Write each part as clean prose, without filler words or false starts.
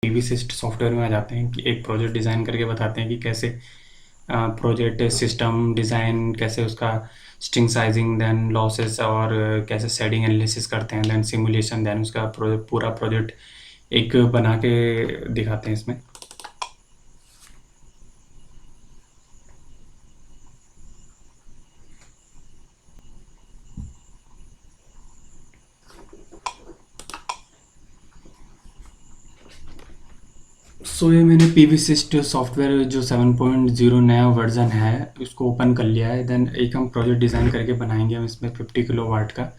पीवीसिस्ट software में आ जाते हैं कि एक प्रोजेक्ट डिज़ाइन करके बताते हैं कि कैसे प्रोजेक्ट सिस्टम डिज़ाइन, कैसे उसका स्ट्रिंग साइजिंग, देन लॉसेस और कैसे सेटिंग एनालिसिस करते हैं, देन सिमुलेशन, देन उसका पूरा प्रोजेक्ट एक बना के दिखाते हैं इसमें। सो ये मैंने पीवीसिस्ट सॉफ्टवेयर जो 7.0 नया वर्जन है उसको ओपन कर लिया है। देन एक हम प्रोजेक्ट डिज़ाइन करके बनाएंगे हम इसमें 50 किलोवाट का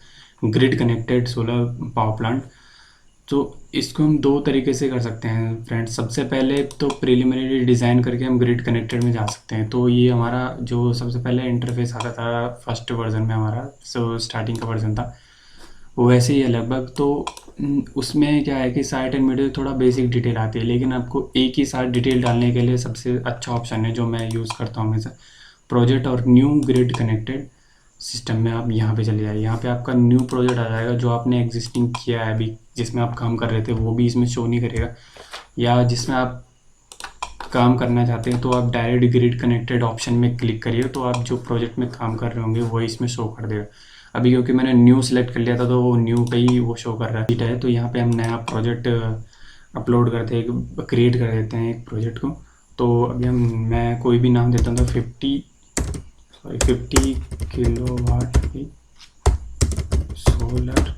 grid connected solar power plant. तो इसको हम दो तरीके से कर सकते हैं फ्रेंड्स। सबसे पहले तो प्रिलिमिनरी डिज़ाइन करके हम ग्रिड कनेक्टेड में जा सकते हैं। तो ये हमारा जो सबसे पहले इंटरफेस आता था फर्स्ट वर्जन में हमारा, सो स्टार्टिंग का वर्जन था वो वैसे ही है लगभग। तो उसमें क्या है कि साइट एंड वीडियो थोड़ा बेसिक डिटेल आती है, लेकिन आपको एक ही साथ डिटेल डालने के लिए सबसे अच्छा ऑप्शन है जो मैं यूज़ करता हूँ हमेशा, प्रोजेक्ट और न्यू ग्रिड कनेक्टेड सिस्टम में आप यहाँ पे चले जाइए। यहाँ पे आपका न्यू प्रोजेक्ट आ जाएगा जो आपने एग्जिस्टिंग किया है अभी, जिसमें आप काम कर रहे थे वो भी इसमें शो नहीं करेगा, या जिसमें आप काम करना चाहते हैं तो आप डायरेक्ट ग्रिड कनेक्टेड ऑप्शन में क्लिक करिए तो आप जो प्रोजेक्ट में काम कर रहे होंगे वही इसमें शो कर देगा। अभी क्योंकि मैंने न्यू सेलेक्ट कर लिया था तो वो न्यू पे ही वो शो कर रहा है। तो यहाँ पे हम नया प्रोजेक्ट अपलोड करते हैं, क्रिएट कर देते हैं एक प्रोजेक्ट को। तो अभी मैं कोई भी नाम देता हूँ, तो 50 किलोवाट की सोलर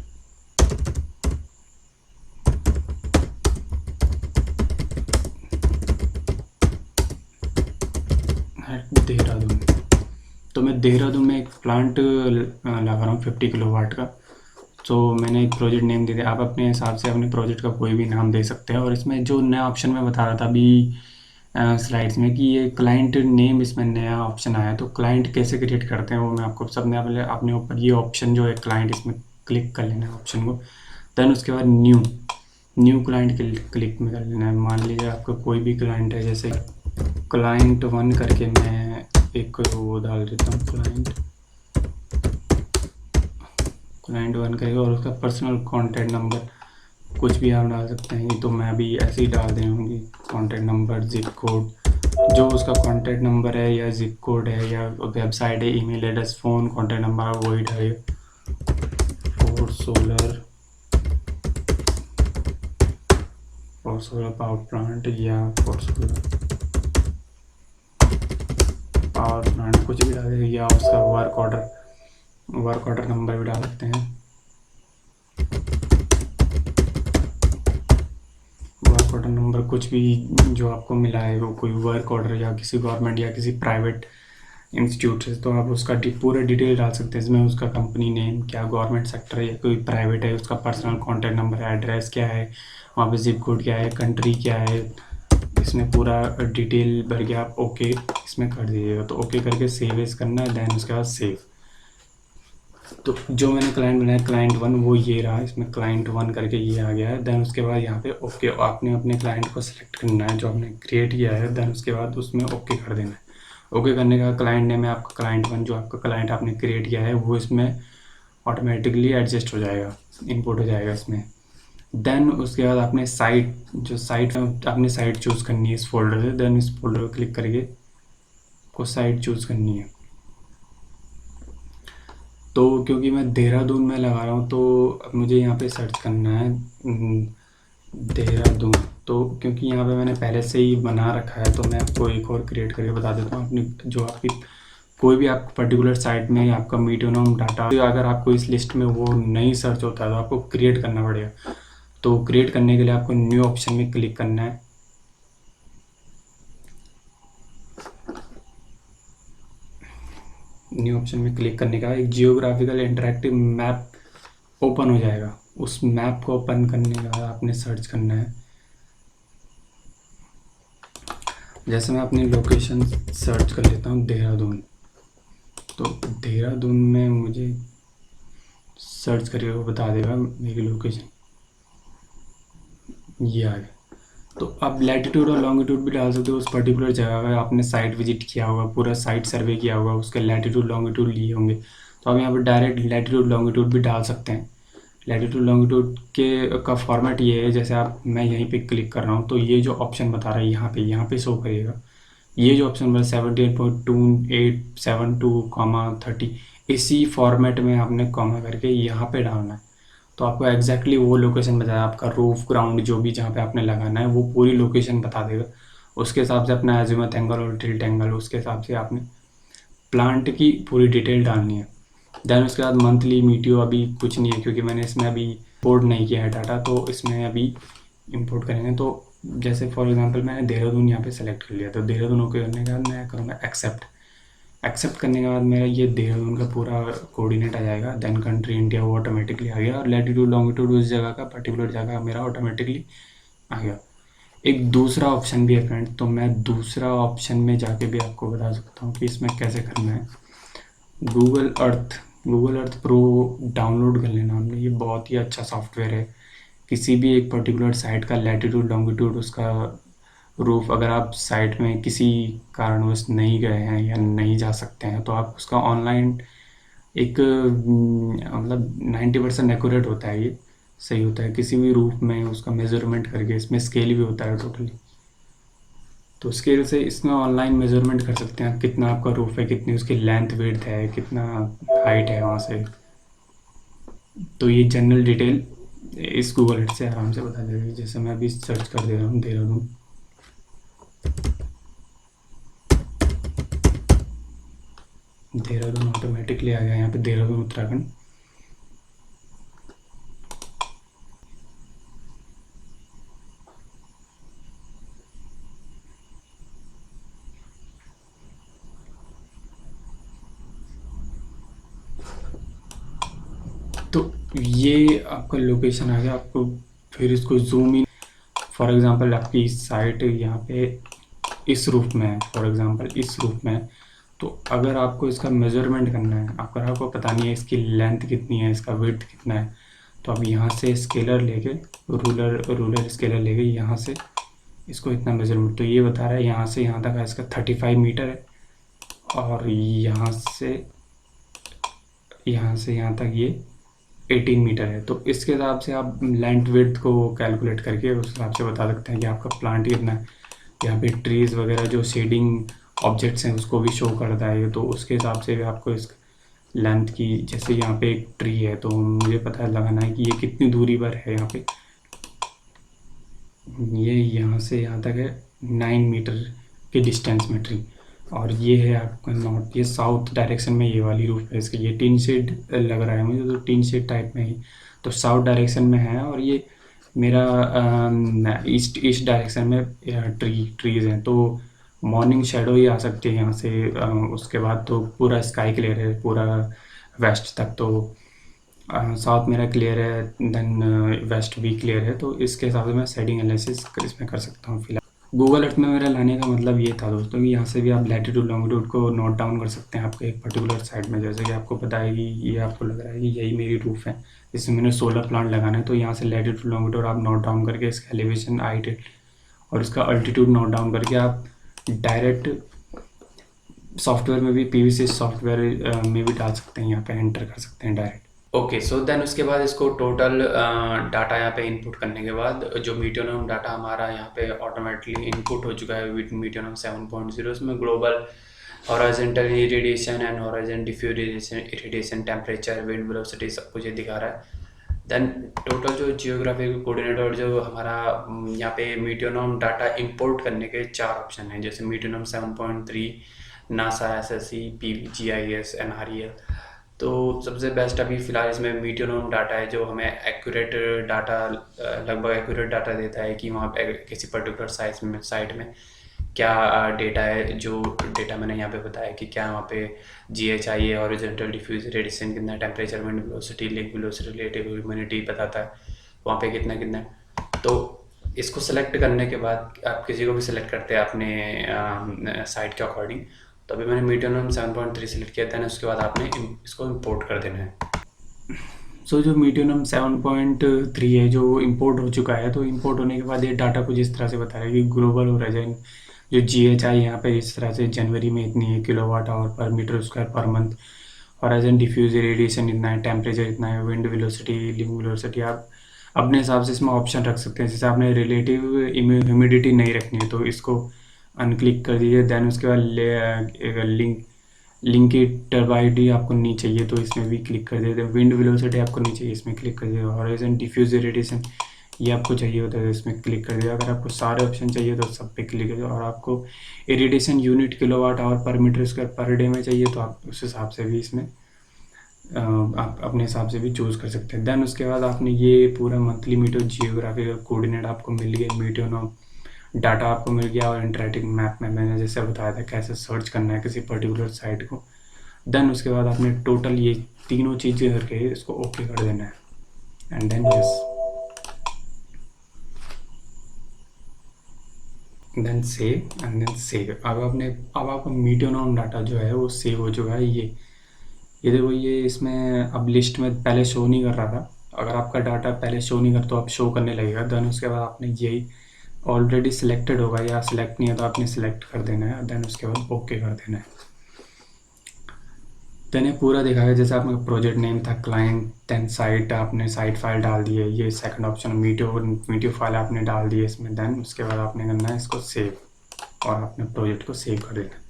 देहरादून। तो मैं देहरादून में एक प्लांट लगा रहा हूँ 50 किलोवाट का। तो मैंने एक प्रोजेक्ट नेम दे दिया, आप अपने हिसाब से अपने प्रोजेक्ट का कोई भी नाम दे सकते हैं। और इसमें जो नया ऑप्शन मैं बता रहा था अभी स्लाइड्स में कि ये क्लाइंट नेम इसमें नया ऑप्शन आया है। तो क्लाइंट कैसे क्रिएट करते हैं वो मैं आपको सबने पहले अपने ऊपर ये ऑप्शन जो है क्लाइंट, इसमें क्लिक कर लेना है ऑप्शन को। देन उसके बाद न्यू क्लाइंट क्लिक में कर लेना है। मान लीजिए आपका कोई भी क्लाइंट है, जैसे क्लाइंट 1 करके मैं एक वो डाल देता हूँ, क्लाइंट 1 करेगा और उसका पर्सनल कॉन्टैक्ट नंबर कुछ भी आप डाल सकते हैं। तो मैं अभी ऐसे ही डाल दे होंगी कॉन्टैक्ट नंबर, जिप कोड, जो उसका कॉन्टैक्ट नंबर है या जिप कोड है या वेबसाइट है, email address, phone contact number वही डालिए। फॉर सोलर पावर प्लांट या फॉर सोलर पावर प्लांट कुछ भी डाल देंगे, या उसका वर्क ऑर्डर नंबर भी डाल सकते हैं। वर्क ऑर्डर नंबर कुछ भी जो आपको मिला है, वो कोई वर्क ऑर्डर या किसी गवर्नमेंट या किसी प्राइवेट इंस्टीट्यूट से, तो आप उसका पूरा डिटेल डाल सकते हैं इसमें। उसका कंपनी नेम क्या, गवर्नमेंट सेक्टर या कोई प्राइवेट है, उसका पर्सनल कॉन्टैक्ट नंबर है, एड्रेस क्या है, वहाँ पे जिप कोड क्या है, कंट्री क्या है, इसमें पूरा डिटेल भर के आप ओके इसमें कर दीजिएगा। तो ओके करके सेव एज करना है, देन उसके बाद सेव। तो जो मैंने क्लाइंट बनाया क्लाइंट 1 वो ये रहा, इसमें क्लाइंट 1 करके ये आ गया है। देन उसके बाद यहाँ पे ओके आपने अपने क्लाइंट को सिलेक्ट करना है जो आपने क्रिएट किया है। देन उसके बाद उसमें ओके कर देना है। ओके करने का क्लाइंट नेम है आपका क्लाइंट 1, जो आपका क्लाइंट आपने क्रिएट किया है वो इसमें ऑटोमेटिकली एडजस्ट हो जाएगा, इनपुट हो जाएगा इसमें। देन उसके बाद आपने साइट आपने साइट चूज़ करनी है इस फोल्डर से। देन इस फोल्डर पर क्लिक करके को साइट चूज़ करनी है। तो क्योंकि मैं देहरादून में लगा रहा हूँ तो अब मुझे यहाँ पे सर्च करना है देहरादून। तो क्योंकि यहाँ पे मैंने पहले से ही बना रखा है तो मैं आपको एक और क्रिएट करके बता देता हूँ। अपनी जो आपकी कोई भी आप पर्टिकुलर साइट में आपका मीडियोनोम डाटा, तो अगर आपको इस लिस्ट में वो नहीं सर्च होता है तो आपको क्रिएट करना पड़ेगा। तो क्रिएट करने के लिए आपको न्यू ऑप्शन में क्लिक करना है। न्यू ऑप्शन में क्लिक करने का एक जियोग्राफिकल इंटरेक्टिव मैप ओपन हो जाएगा। उस मैप को ओपन करने के बाद आपने सर्च करना है। जैसे मैं अपनी लोकेशन सर्च कर लेता हूँ देहरादून, तो देहरादून में मुझे सर्च करके वो बता देगा मेरी लोकेशन, ये आ गया। तो आप लैटिट्यूड और लॉन्गिट्यूड भी डाल सकते हो उस पर्टिकुलर जगह का। आपने साइट विजिट किया होगा, पूरा साइट सर्वे किया होगा, उसके लैटिट्यूड लॉन्गिट्यूड लिए होंगे, तो आप यहाँ पर डायरेक्ट लैटिट्यूड लॉन्गिट्यूड भी डाल सकते हैं। लैटिट्यूड लॉन्गिट्यूड के का फॉर्मेट ये है, जैसे आप मैं यहीं पे क्लिक कर रहा हूँ तो ये जो ऑप्शन बता रहा है यहाँ पे शो करिएगा। ये जो ऑप्शन बता 78.2872, 30 फॉर्मेट में आपने कॉमा करके यहाँ पे डालना है। तो आपको एग्जैक्टली वो लोकेशन बताया, आपका रूफ ग्राउंड जो भी जहाँ पे आपने लगाना है वो पूरी लोकेशन बता देगा। उसके हिसाब से अपना एजिमुथ एंगल और टिल्ट एंगल उसके हिसाब से आपने प्लांट की पूरी डिटेल डालनी है। देन उसके बाद मंथली मीटियो अभी कुछ नहीं है क्योंकि मैंने इसमें अभी इंपोर्ट नहीं किया है डाटा, तो इसमें अभी इंपोर्ट करेंगे। तो जैसे फॉर एग्जांपल मैंने देहरादून यहाँ पे सेलेक्ट कर लिया, तो देहरादून ओके करने के बाद मैं करूँगा एक्सेप्ट करने के बाद मेरा ये देहरादून का पूरा कोऑर्डिनेट आ जाएगा। देन कंट्री इंडिया वो ऑटोमेटिकली आ गया, और लैटिट्यूड लॉन्गिट्यूड उस जगह का पर्टिकुलर जगह मेरा ऑटोमेटिकली आ गया। एक दूसरा ऑप्शन भी है फ्रेंड, तो मैं दूसरा ऑप्शन में जाके भी आपको बता सकता हूँ कि इसमें कैसे करना है। गूगल अर्थ प्रो डाउनलोड कर लेना हमने, ये बहुत ही अच्छा सॉफ्टवेयर है। किसी भी एक पर्टिकुलर साइट का लैटिट्यूड लॉन्गिट्यूड उसका रूफ अगर आप साइट में किसी कारणवश नहीं गए हैं या नहीं जा सकते हैं तो आप उसका ऑनलाइन एक मतलब 90% एक्यूरेट होता है, ये सही होता है किसी भी रूफ में उसका मेजरमेंट करके। इसमें स्केल भी होता है टोटली, तो स्केल से इसमें ऑनलाइन मेजरमेंट कर सकते हैं कितना आपका रूफ है, कितनी उसकी लेंथ विड्थ है, कितना हाइट है वहाँ से। तो ये जनरल डिटेल इस गूगल एड से आराम से बता देगी। जैसे मैं अभी सर्च कर दे रहा हूँ देहरादून, देहरादून ऑटोमेटिकली आ गया यहाँ पे, देहरादून उत्तराखंड। तो ये आपका लोकेशन आ गया। आपको फिर इसको जूम इन, फॉर एग्जांपल आपकी साइट यहाँ पे इस रूफ में है, फॉर एग्जांपल इस रूफ में है, तो अगर आपको इसका मेजरमेंट करना है, अगर आपको पता नहीं है इसकी लेंथ कितनी है, इसका विड्थ कितना है, तो आप यहाँ से स्केलर लेके रूलर स्केलर लेके यहाँ से इसको इतना मेजरमेंट, तो ये बता रहा है यहाँ से यहाँ तक है इसका 35 मीटर है, और यहाँ से यहाँ तक ये 18 मीटर है। तो इसके हिसाब से आप लेंथ विड्थ को कैलकुलेट करके उस हिसाब से बता सकते हैं कि आपका प्लांट कितना है। यहाँ पे ट्रीज़ वगैरह जो शेडिंग ऑब्जेक्ट्स हैं उसको भी शो करता है, तो उसके हिसाब से भी आपको इस लेंथ की, जैसे यहाँ पे एक ट्री है तो मुझे पता लगाना है कि ये कितनी दूरी पर है। यहाँ पे ये यहाँ से यहाँ तक है 9 मीटर के डिस्टेंस में ट्री, और ये है आपका नॉर्थ, ये साउथ डायरेक्शन में ये वाली रूफ है इसकी। ये टीन शेड लग रहा है मुझे, तो टीन शेड टाइप में ही तो साउथ डायरेक्शन में है, और ये मेरा ईस्ट डायरेक्शन में ट्रीज़ हैं, तो मॉर्निंग शेडो ही आ सकती है यहाँ से। उसके बाद तो पूरा स्काई क्लियर है पूरा वेस्ट तक, तो साउथ मेरा क्लियर है, देन वेस्ट भी क्लियर है। तो इसके हिसाब से मैं शेडिंग एनालिसिस इसमें कर सकता हूँ फिलहाल। गूगल अर्थ में मेरा लाने का मतलब ये था दोस्तों कि यहाँ से भी आप लैटिट्यूड लॉन्गिट्यूड को नोट डाउन कर सकते हैं आपके एक पर्टिकुलर साइट में। जैसे कि आपको पता है कि ये आपको लग रहा है कि यही मेरी रूफ है, इसमें मैंने सोलर प्लांट लगाना है, तो यहाँ से लैटिट्यूड लॉन्गिट्यूड आप नोट डाउन करके इसका एलिवेशन, हाइट और इसका अल्टीट्यूड नोट डाउन करके आप डायरेक्ट सॉफ्टवेयर में भी, पीवीसी सॉफ्टवेयर में भी डाल सकते हैं, यहाँ पे एंटर कर सकते हैं डायरेक्ट। ओके, सो देन उसके बाद इसको टोटल डाटा यहाँ पे इनपुट करने के बाद जो मीटियोनम डाटा हमारा यहाँ पे ऑटोमेटिकली इनपुट हो चुका है विद मीटियोनम 7.0, इसमें global horizontal irradiation and horizontal diffuse irradiation, temperature, wind velocity सब कुछ ये दिखा रहा है। देन टोटल जो जियोग्राफिक कोऑर्डिनेट और जो हमारा यहाँ पे मीटियोनम डाटा इंपोर्ट करने के 4 ऑप्शन हैं, जैसे मीटियोनम 7.3, नासा, एसएससी, पीवीजीआईएस, एनआरईएल। तो सबसे बेस्ट अभी फ़िलहाल इसमें मीटियोनम डाटा है जो हमें एक्यूरेट डाटा, लगभग एक्यूरेट डाटा देता है कि वहाँ पे किसी पर्टिकुलर साइट में क्या डेटा है। जो डेटा मैंने यहाँ पे बताया कि क्या वहाँ पे GHI हॉरिजॉन्टल डिफ्यूज रेडिएशन कितना, temperature, wind velocity, lake velocity, relative humidity बताता है वहाँ पे कितना कितना। तो इसको सेलेक्ट करने के बाद आप किसी को भी सिलेक्ट करते हैं अपने साइट के अकॉर्डिंग। तो अभी मैंने मीटियोनम 7.3 सेलेक्ट किया था, उसके बाद आपने इसको इंपोर्ट कर देना है। सो जो मीटियोनम 7.3 है जो इंपोर्ट हो चुका है, तो इंपोर्ट होने के बाद ये डाटा कुछ इस तरह से बता रहा है कि ग्लोबल होराइजन जो GHI यहाँ पे इस तरह से जनवरी में इतनी है किलोवाट आवर पर मीटर स्क्वायर पर मंथ, हॉराइजन डिफ्यूज रेडिएशन इतना है, टेम्परेचर इतना है, विंड वेलोसिटी, लिंक वेलोसिटी आप अपने हिसाब से इसमें ऑप्शन रख सकते हैं। जैसे आपने रिलेटिव ह्यूमिडिटी नहीं रखनी है तो इसको अनक्लिक कर दीजिए। देन उसके बाद लिंक की टर्बाइडी आपको नहीं चाहिए तो इसमें भी क्लिक कर देते हैं। विंड वेलोसिटी आपको नहीं चाहिए, इसमें क्लिक कर दीजिए। हॉराइजन डिफ्यूज रेडिएशन ये आपको चाहिए होता है, इसमें क्लिक कर दिया। अगर आपको सारे ऑप्शन चाहिए तो सब पे क्लिक कर दिया। और आपको इरिटेशन यूनिट किलोवाट आवर पर मीटर स्क्वायर पर डे में चाहिए तो आप उस हिसाब से भी इसमें आप अपने हिसाब से भी चूज़ कर सकते हैं। देन उसके बाद आपने ये पूरा मंथली मीटर जियोग्राफिकल कोऑर्डिनेट आपको मिल गया, मीटोनो डाटा आपको मिल गया, और इंटरेक्टिव मैप में मैंने जैसे बताया था कैसे सर्च करना है किसी पर्टिकुलर साइट को। देन उसके बाद आपने टोटल ये तीनों चीज़ें करके इसको ओके कर देना है and then yes, then save and then save. अब आपका मीटोनॉम डाटा जो है वो सेव हो चुका है। ये देखो, ये इसमें अब लिस्ट में पहले शो नहीं कर रहा था। अगर आपका डाटा पहले शो नहीं कर तो अब शो करने लगेगा। देन उसके बाद आपने यही ऑलरेडी सिलेक्टेड होगा या सिलेक्ट नहीं है तो आपने सिलेक्ट कर देना है। देन उसके बाद ओके कर देना है। देन ये पूरा दिखाएगा जैसे आपका प्रोजेक्ट नेम था, क्लाइंट, देन साइट, आपने साइट फाइल डाल दी है। ये सेकंड ऑप्शन मीडियो फाइल आपने डाल दी है इसमें। देन उसके बाद आपने करना है इसको सेव और अपने प्रोजेक्ट को सेव कर देना।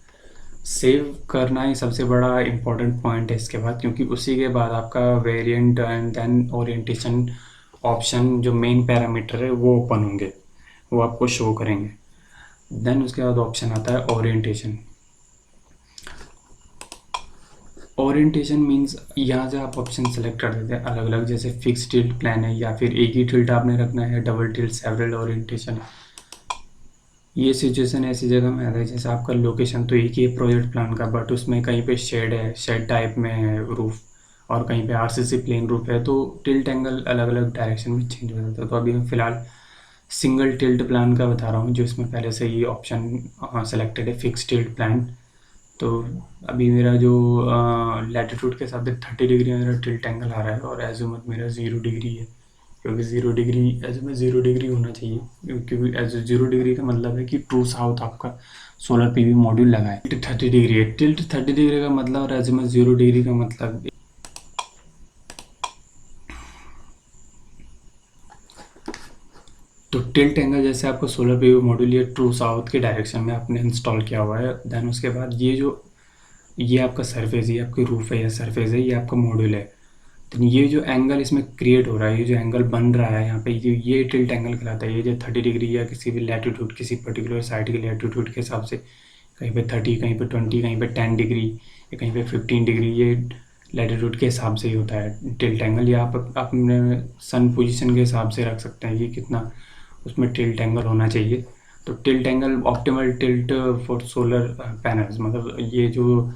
सेव करना ही सबसे बड़ा इंपॉर्टेंट पॉइंट है इसके बाद, क्योंकि उसी के बाद आपका variant and then orientation option जो मेन पैरामीटर है वो ओपन होंगे, वो आपको शो करेंगे। देन उसके बाद ऑप्शन आता है ओरिएंटेशन। ओरिएंटेशन मींस यहाँ से आप ऑप्शन सेलेक्ट कर देते हैं अलग अलग, जैसे फिक्स टिल्ट प्लान है या फिर एक ही टिल्ट आपने रखना है, डबल टिल्ट, सेवरल ओरिएंटेशन है। ये सिचुएशन ऐसी जगह में आता है जैसे आपका लोकेशन तो एक ही है प्रोजेक्ट प्लान का, बट उसमें कहीं पे शेड है, शेड टाइप में है रूफ, और कहीं पे आरसीसी प्लेन रूफ है, तो टिल्ट एंगल अलग अलग डायरेक्शन में चेंज हो जाता है। तो अभी मैं फ़िलहाल सिंगल टिल्ट प्लान का बता रहा हूँ, जो इसमें पहले से ही ऑप्शन सेलेक्टेड है, फिक्स टिल्ट प्लान। तो अभी मेरा जो लैटिट्यूड के हिसाब से 30 डिग्री मेरा टिल्ट एंगल आ रहा है, और एजुमत मेरा 0 डिग्री है, क्योंकि 0 डिग्री एजुमत 0 डिग्री होना चाहिए, क्योंकि 0 डिग्री का मतलब है कि ट्रू साउथ आपका सोलर पीवी मॉड्यूल लगा है। टिल्ट 30 डिग्री है, टिल्ट 30 डिग्री का मतलब, और एजुमत 0 डिग्री का मतलब। तो टिल्ट एंगल जैसे आपको सोलर पीवी मॉड्यूल ये ट्रू साउथ के डायरेक्शन में आपने इंस्टॉल किया हुआ है। देन उसके बाद ये आपका सरफेस, ये आपकी रूफ है या सरफेस है, ये आपका मॉड्यूल है। तो ये जो एंगल इसमें क्रिएट हो रहा है, ये जो एंगल बन रहा है यहाँ पे, ये टिल्ट एंगल कहलाता है। ये जो 30 डिग्री या किसी भी लैटिट्यूड, किसी पर्टिकुलर साइड के लैटिट्यूड के हिसाब से, कहीं पे 30, कहीं पे 20, कहीं पे 10 डिग्री या कहीं पे 15 डिग्री, ये लैटिट्यूड के हिसाब से ही होता है टिल्ट एंगल। या आप अपने सन पोजीशन के हिसाब से रख सकते हैं कि कितना उसमें टिल्ट एंगल होना चाहिए। तो tilt angle, optimal tilt for solar panels, मतलब ये जो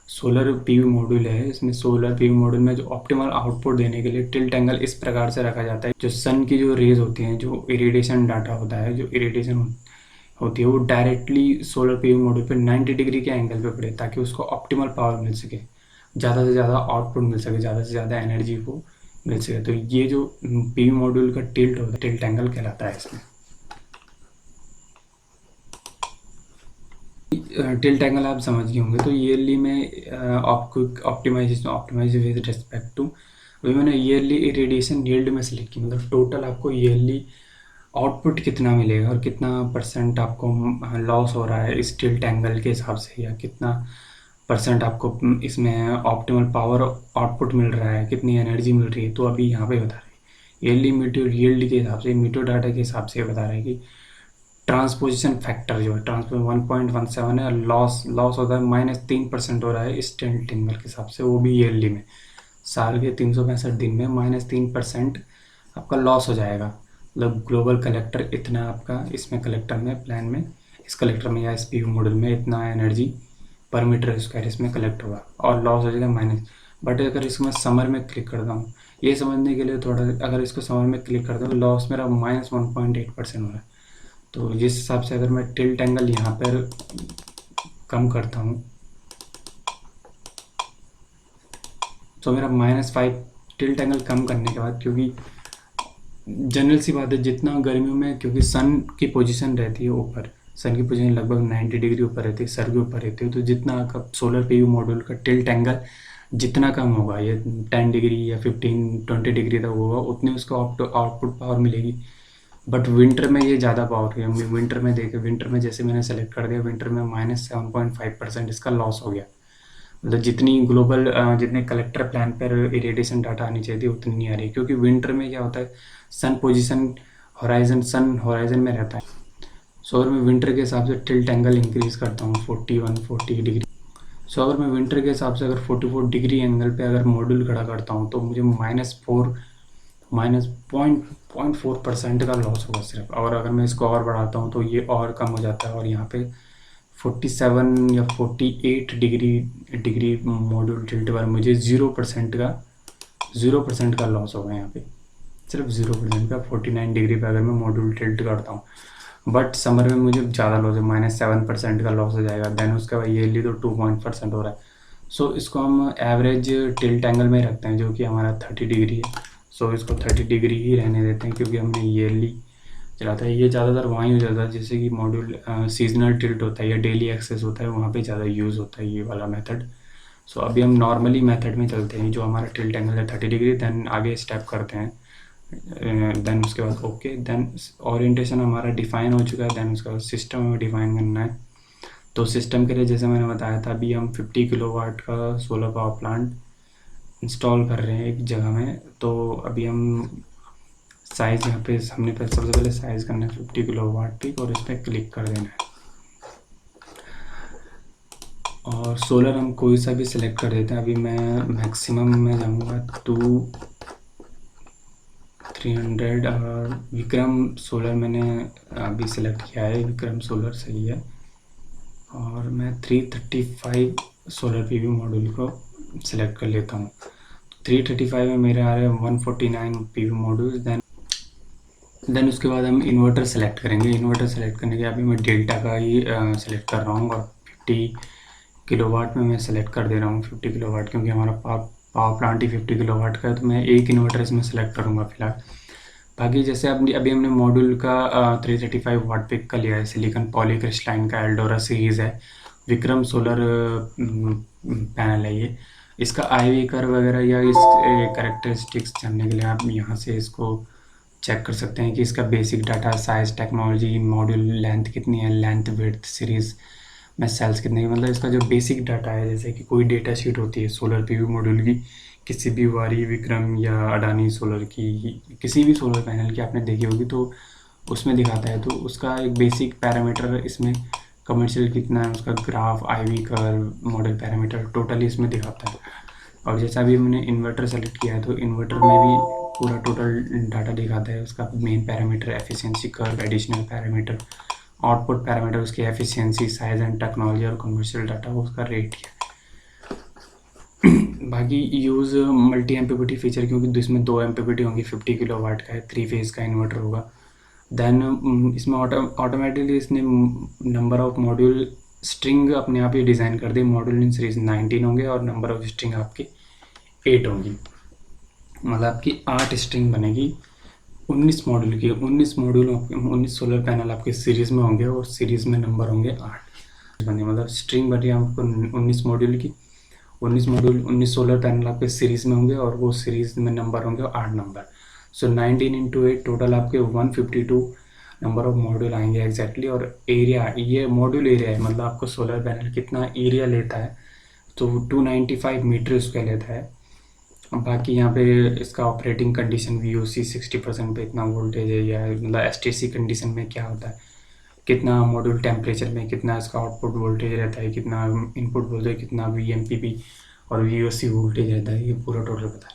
सोलर पीवी मॉड्यूल है, इसमें सोलर पीवी मॉड्यूल में जो ऑप्टिमल आउटपुट देने के लिए टिल्ट एंगल इस प्रकार से रखा जाता है। जो सन की जो रेज होती हैं, जो इरेडिएशन डाटा होता है, जो इरेडिएशन होती है, वो डायरेक्टली सोलर पीवी मॉड्यूल पे 90 डिग्री के एंगल पे पड़े, ताकि उसको ऑप्टिमल पावर मिल सके, ज़्यादा से ज़्यादा आउटपुट मिल सके, ज़्यादा से ज़्यादा एनर्जी को मिल सके। तो ये जो पीवी मॉड्यूल का टिल्ट होता है, टिल्ट एंगल कहलाता है इसमें। टिल्ट एंगल आप समझ गए होंगे। तो ईयरली में आपको ऑप्टिमाइज विद रिस्पेक्ट टू, अभी मैंने ईयरली इरेडिएशन यील्ड में सेलेक्ट की, मतलब टोटल आपको ईयरली आउटपुट कितना मिलेगा और कितना परसेंट आपको लॉस हो रहा है इस टिल्ट एंगल के हिसाब से, या कितना परसेंट आपको इसमें ऑप्टिमल पावर आउटपुट मिल रहा है, कितनी एनर्जी मिल रही है। तो अभी यहाँ पे बता रहे हैं ईयरली मीटर यील्ड के हिसाब से, मीटर डाटा के हिसाब से बता रहे हैं कि ट्रांसपोजिशन फैक्टर जो है ट्रांसपोजिशन 1.17 है, लॉस होता है -3% हो रहा है इस टिल्ट एंगल के हिसाब से, वो भी ईयरली में। साल के 365 दिन में -3% आपका लॉस हो जाएगा। मतलब ग्लोबल कलेक्टर इतना आपका इसमें कलेक्टर में प्लान में, इस कलेक्टर में या इस पीवी मॉडल में इतना एनर्जी पर मीटर स्क्वायर इसमें कलेक्ट होगा, और लॉस हो जाएगा माइनस। बट अगर इसको मैं समर में क्लिक करता हूँ, ये समझने के लिए थोड़ा, अगर इसको समर में क्लिक करता हूँ तो लॉस मेरा -1.8% हो रहा है। तो जिस हिसाब से अगर मैं टिल्ट एंगल यहाँ पर कम करता हूँ तो मेरा -5 टिल्ट एंगल कम करने के बाद, क्योंकि जनरल सी बात है जितना गर्मियों में, क्योंकि सन की पोजीशन रहती है ऊपर, सन की पोजीशन लगभग 90 डिग्री ऊपर रहती है, सर के ऊपर रहती है, तो जितना आपका सोलर पीवी मॉड्यूल का टिल्ट एंगल जितना कम होगा ये 10 डिग्री या 15-20 डिग्री तक होगा उतनी उसको आउटपुट पावर मिलेगी। बट विंटर में ये ज़्यादा पावर है। विंटर में देखे, विंटर में जैसे मैंने सेलेक्ट कर दिया, विंटर में -7.5% इसका लॉस हो गया। मतलब जितनी ग्लोबल जितने कलेक्टर प्लान पर इरेडिएशन डाटा आनी चाहिए थी उतनी नहीं आ रही, क्योंकि विंटर में क्या होता है, सन पोजीशन सन होराइजन में रहता है। सो अगर मैं विंटर के हिसाब से टिल्ट एंगल इंक्रीज़ करता हूँ 41-40 डिग्री। सो अगर मैं विंटर के हिसाब से अगर 44 डिग्री एंगल पे अगर मॉड्यूल खड़ा करता हूँ तो मुझे -0.4% का लॉस होगा सिर्फ। और अगर मैं इसको और बढ़ाता हूँ तो ये और कम हो जाता है, और यहाँ पे 47 या 48 डिग्री मॉड्यूल टिल्ट पर मुझे 0% का लॉस होगा। यहाँ पे सिर्फ 0% का 49 डिग्री पे अगर मैं मॉड्यूल टिल्ट करता हूँ। बट समर में मुझे ज़्यादा लॉस है, -7% का लॉस हो जाएगा। देन उसके बाद ईयरली तो 2% हो रहा है। सो इसको हम एवरेज टिल्ट एंगल में रखते हैं, जो कि हमारा 30 डिग्री है। सो इसको 30 डिग्री ही रहने देते हैं, क्योंकि हमने ईयरली चलाता है। ये ज़्यादातर वहाँ ही हो जाता है जैसे कि मॉड्यूल सीजनल टिल्ट होता है या डेली एक्सेस होता है, वहाँ पे ज़्यादा यूज़ होता है ये वाला मेथड। सो अभी हम नॉर्मली मेथड में चलते हैं, जो हमारा टिल्ट एंगल है 30 डिग्री। देन आगे स्टेप करते हैं। देन उसके बाद ओके, देन ओरिएंटेशन हमारा डिफाइन हो चुका है। देन उसके बाद सिस्टम हमें डिफाइन करना है। तो सिस्टम के लिए जैसे मैंने बताया था, अभी हम 50 किलोवाट का सोलर पावर प्लांट इंस्टॉल कर रहे हैं एक जगह में। तो अभी हम साइज़ यहाँ पे हमने सबसे पहले साइज़ करना है 50 किलोवाट पिक, और इस पर क्लिक कर देना है। और सोलर हम कोई सा भी सिलेक्ट कर देते हैं। अभी मैं मैक्सिमम में जाऊँगा 300, और विक्रम सोलर मैंने अभी सेलेक्ट किया है, विक्रम सोलर सही है। और मैं 335 सोलर पीवी मॉड्यूल को सिलेक्ट कर लेता हूँ। 335 में मेरे आ रहे हैं 149 पीवी मॉड्यूल्स। देन उसके बाद हम इन्वर्टर सेलेक्ट करेंगे। इन्वर्टर सेलेक्ट करने के अभी मैं डेल्टा का ही सेलेक्ट कर रहा हूँ, और 50 किलोवाट में मैं सेलेक्ट कर दे रहा हूँ 50 किलोवाट, क्योंकि हमारा पावर प्लांट ही 50 किलोवाट का है। तो मैं एक इन्वर्टर इसमें सेलेक्ट करूँगा फिलहाल। बाकी जैसे अभी हमने मॉड्यूल का 335 वाट पिक का लिया है, सिलिकॉन पॉलीक्रिस्टलाइन का एल्डोरा सीरीज़ है, विक्रम सोलर पैनल है ये। इसका IV कर्व वगैरह या इस कैरेक्टरिस्टिक्स जानने के लिए आप यहाँ से इसको चेक कर सकते हैं कि इसका basic data, size, technology, module length कितनी है, लेंथ विड्थ सीरीज़ में सेल्स कितने की, मतलब इसका जो बेसिक डाटा है। जैसे कि कोई डेटा शीट होती है सोलर पीवी मॉड्यूल की, किसी भी वारी, विक्रम या अडानी सोलर की, किसी भी सोलर पैनल की आपने देखी होगी, तो उसमें दिखाता है। तो उसका एक बेसिक पैरामीटर इसमें कमर्शियल कितना है, उसका graph, IV curve, model parameter totally इसमें दिखाता है। और जैसा अभी मैंने इन्वर्टर सेलेक्ट किया है, तो इन्वर्टर में भी पूरा टोटल डाटा दिखाता है। उसका main parameter, efficiency curve, additional parameter, output parameter, उसकी एफिशिएंसी, साइज एंड टेक्नोलॉजी, और कमर्शियल डाटा, उसका रेट क्या है। बाकी यूज़ मल्टी एमपीपीटी फीचर, क्योंकि इसमें 2 एमपीपीटी होंगी, 50 किलोवाट का है, 3 फेज़ का इन्वर्टर होगा। देन इसमें ऑटोमेटिकली इसने नंबर ऑफ मॉड्यूल स्ट्रिंग अपने आप ही डिज़ाइन कर दी। मॉड्यूल इन सीरीज 19 होंगे, और नंबर ऑफ स्ट्रिंग आपकी 8 होंगी। मतलब आपकी 8 स्ट्रिंग बनेगी 19 मॉड्यूल की। 19 सोलर पैनल आपके सीरीज़ में होंगे, और सीरीज़ में नंबर होंगे 8 बने। मतलब स्ट्रिंग बनी आपको 19 मॉड्यूल की। 19 सोलर पैनल आपके सीरीज़ में होंगे, और वो सीरीज़ में नंबर होंगे 8 नंबर। सो 19 × 8 टोटल आपके 152 नंबर ऑफ मॉड्यूल आएंगे एग्जैक्टली। और एरिया, ये मॉड्यूल एरिया है, मतलब आपको सोलर पैनल कितना एरिया लेता है, तो 295 मीटर स्क्वायर लेता है। बाकी यहाँ पे इसका ऑपरेटिंग कंडीशन VOC 60% पे इतना वोल्टेज है, या मतलब STC कंडीशन में क्या होता है, कितना मॉड्यूल टेम्परेचर में कितना इसका आउटपुट वोल्टेज रहता है, कितना इनपुट वोल्टेज, कितना VMPP और VOC वोल्टेज रहता है, ये पूरा टोटल पता है।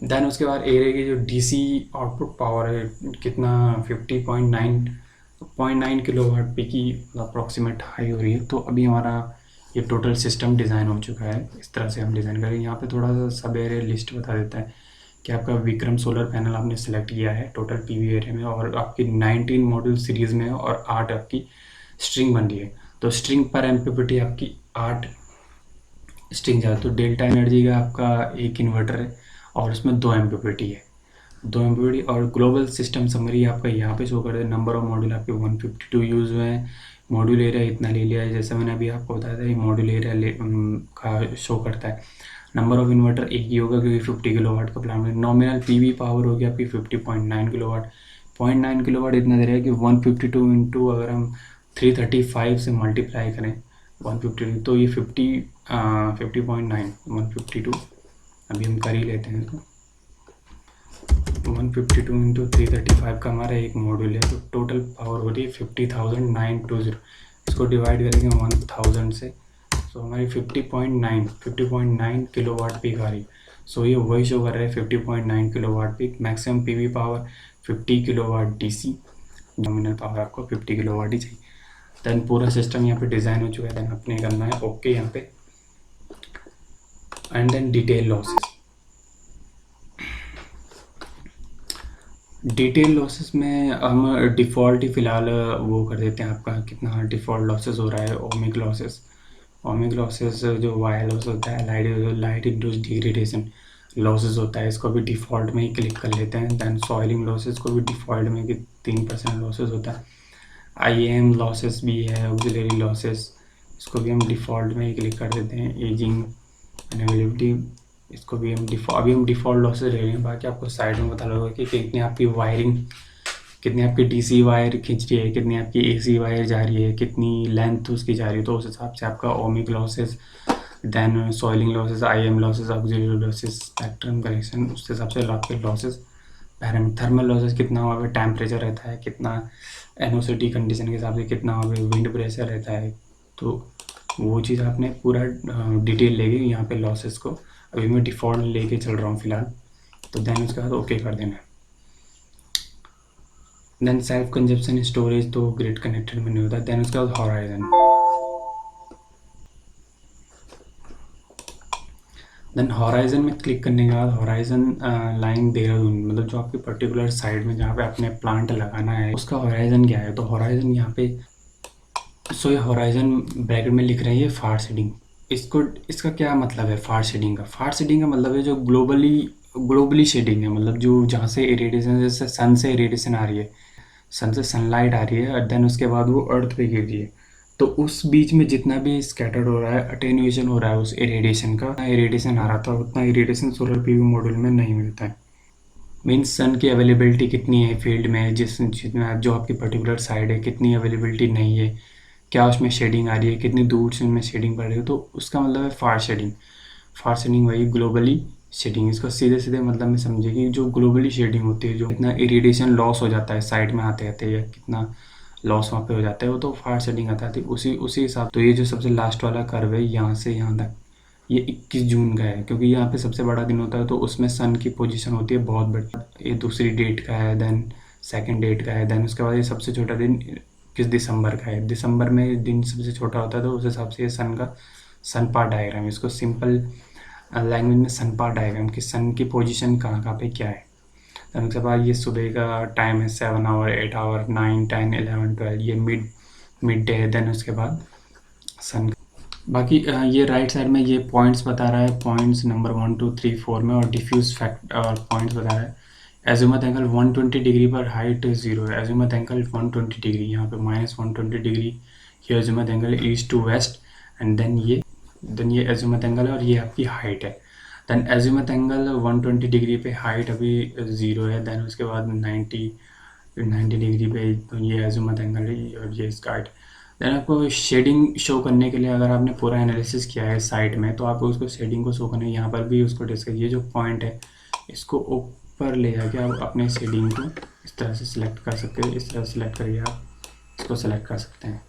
देन उसके बाद एरिया की जो DC आउटपुट पावर है, कितना 50.9 किलोवाट पी की अप्रॉक्सीमेट हाई हो रही है। तो अभी हमारा ये टोटल सिस्टम डिज़ाइन हो चुका है। इस तरह से हम डिज़ाइन करेंगे। यहाँ पे थोड़ा सा सब एरिया लिस्ट बता देता है कि आपका विक्रम सोलर पैनल आपने सेलेक्ट किया है टोटल PV एरिया में, और आपकी 19 मॉड्यूल सीरीज़ में है, और 8 आपकी स्ट्रिंग बन रही है। तो स्ट्रिंग पर MPPT आपकी 8 स्ट्रिंग जाए। तो डेल्टा एनर्जी का आपका एक इन्वर्टर है, और उसमें 2 MPPT है, 2 MPPT। और ग्लोबल सिस्टम समरी आपका यहाँ पे शो कर दे। नंबर ऑफ मॉड्यूल आपके 152 यूज़ हुए हैं। मॉड्यूल एरिया इतना ले लिया है, जैसे मैंने अभी आपको बताया था, ये मॉड्यूल एरिया का शो करता है। नंबर ऑफ इन्वर्टर एक ही होगा क्योंकि 50 किलोवाट का प्लांट है। नॉमिनल पीवी पावर हो गया आपकी 50.9 किलोवाट। 0.9 किलोवाट इतना दे रहा है कि 152 इंटू अगर हम 335 से मल्टीप्लाई करें 152 तो ये 50.9 152 अभी हम कर ही लेते हैं इसको। 152 इंटू 335 का हमारा एक मॉड्यूल है, तो टोटल पावर हो रही है 50,920। इसको डिवाइड करेंगे 1000 से, सो हमारी 50.9 किलोवाट पीक आ रही। सो ये वही शो कर रहा है 50.9 kilowatt peak. Maximum PV power 50 kilowatt DC, nominal power आपको 50 किलोवाट ही चाहिए। देन पूरा सिस्टम यहाँ पे डिज़ाइन हो चुका है। देन अपने करना है ओके यहाँ पे, and then detail losses. Detail losses में हम डिफ़ॉल्ट ही फ़िलहाल वो कर देते हैं, आपका कितना डिफ़ॉल्ट लॉसेस हो रहा है। ओमिक लॉसेस जो वायर लॉस होता है, लाइट इंड्यूस डिग्रेडेशन लॉसेस होता है, इसको भी डिफ़ॉल्ट में ही क्लिक कर लेते हैं। दैन सॉइलिंग लॉसेस को भी डिफ़ॉल्ट में कि 3% लॉसेस होता है। IAM लॉसेस भी है, ऑक्सिलरी लॉसेस, इसको भी हम डिफ़ॉल्ट में ही क्लिक कर देते हैं। एजिंग अवेलेबिलिटी, इसको भी हम अभी हम डिफ़ॉल्ट लॉसेस ले रहे हैं। बाकी आपको साइड में पता लगा कि कितनी आपकी वायरिंग, कितनी आपकी DC वायर खींच रही है, कितनी आपकी AC वायर जा रही है, कितनी लेंथ उसकी जा रही है, तो उस हिसाब से आपका ohmic losses, then soiling losses, IAM losses, auxiliary losses, spectrum correction, उस हिसाब से आपके लॉसेस। थर्मल लॉसेस कितना वहाँ पे टेम्परेचर रहता है, कितना एनोसिटी कंडीशन के हिसाब से कितना वहाँ पे विंड प्रेशर रहता है, तो वो चीज़ आपने पूरा डिटेल लेके यहाँ पे लॉसेस को अभी मैं डिफ़ॉल्ट लेके चल रहा हूँ फ़िलहाल। तो देन उसके बाद ओके कर देना है। देन सेल्फ कंजप्शन स्टोरेज तो ग्रिड कनेक्टेड में नहीं होता। देन उसके बाद हॉराइजन। देन हॉराइजन में क्लिक करने के बाद हॉराइजन लाइन देहरादून, मतलब जो आपकी पर्टिकुलर साइड में जहाँ पे आपने प्लांट लगाना है उसका हॉराइजन क्या है। तो हॉराइजन यहाँ पे, सो ये हॉराइजन ब्रैकेट में लिख रहे हैं ये फार शेडिंग। इसका क्या मतलब है फार शेडिंग का? फार शेडिंग का मतलब है जो ग्लोबली शेडिंग है, मतलब जो जहाँ से इरेडिएशन, जैसे सन से इरेडिएशन आ रही है, सन से सनलाइट आ रही है, देन उसके बाद वो अर्थ पे गिर रही है, तो उस बीच में जितना भी स्कैटर्ड हो रहा है, अटेन्यूएशन हो रहा है उस इरेडिएशन का, इरेडिएशन आ रहा था उतना इरेडिएशन सोलर PV मॉड्यूल में नहीं मिलता है। मीन्स सन की अवेलेबिलिटी कितनी है फील्ड में, जितना जो आपकी पर्टिकुलर साइड है कितनी अवेलेबिलिटी नहीं है, क्या उसमें शेडिंग आ रही है, कितनी दूर से उनमें शेडिंग पड़ रही है, तो उसका मतलब है फार शेडिंग। फार शेडिंग वही ग्लोबली शेडिंग। इसको सीधे सीधे मतलब में समझिए कि जो ग्लोबली शेडिंग होती है, जो कितना इरिडेशन लॉस हो जाता है साइड में आते आते, या कितना लॉस वहाँ पे हो जाता है, वो तो फार शेडिंग आता है। उसी हिसाब। तो ये जो सबसे लास्ट वाला कर्व है यहाँ से यहाँ तक, ये 21 जून का है, क्योंकि यहाँ पे सबसे बड़ा दिन होता है, तो उसमें सन की पोजीशन होती है बहुत बड़ी। ये दूसरी डेट का है, देन सेकंड डेट का है, देन उसके बाद ये सबसे छोटा दिन किस दिसंबर का है। दिसंबर में दिन सबसे छोटा होता है, तो उस हिसाब से ये सन का सन पार डायग्राम, इसको सिंपल लैंग्वेज में सन पार डायग्राम कि सन की पोजीशन कहाँ कहाँ पे क्या है। देन उसके बाद ये सुबह का टाइम है 7 आवर, 8 आवर, 9, 10, 11, 12, ये मिड डे है। देन उसके बाद सन। बाकी ये राइट साइड में ये पॉइंट्स बता रहा है, पॉइंट्स नंबर 1, 2, 3, 4 में, और डिफ्यूज फैक्ट और पॉइंट्स बता रहा है। एजिमुथ एंगल 120 डिग्री पर हाइट 0 है। एजिमुथ एंगल 120 डिग्री, यहाँ पे -120 डिग्री ये azimuth angle east to west, and then ये एजिमुथ एंगल है और ये आपकी हाइट है। देन एजिमुथ एंगल 120 डिग्री पे हाइट अभी 0 है। देन उसके बाद 90 डिग्री पे ये एजिमुथ एंगल है और ये इसका हाइट। देन आपको शेडिंग शो करने के लिए, अगर आपने पूरा एनालिसिस किया है साइड में, तो आप उसको शेडिंग को शो करने, यहाँ पर भी उसको डिस्कस, ये जो पॉइंट है इसको ऊपर ले जाके आप अपने शेडिंग को इस तरह से सिलेक्ट कर सकते हैं। इस तरह सेलेक्ट करके आप इसको सेलेक्ट कर सकते हैं,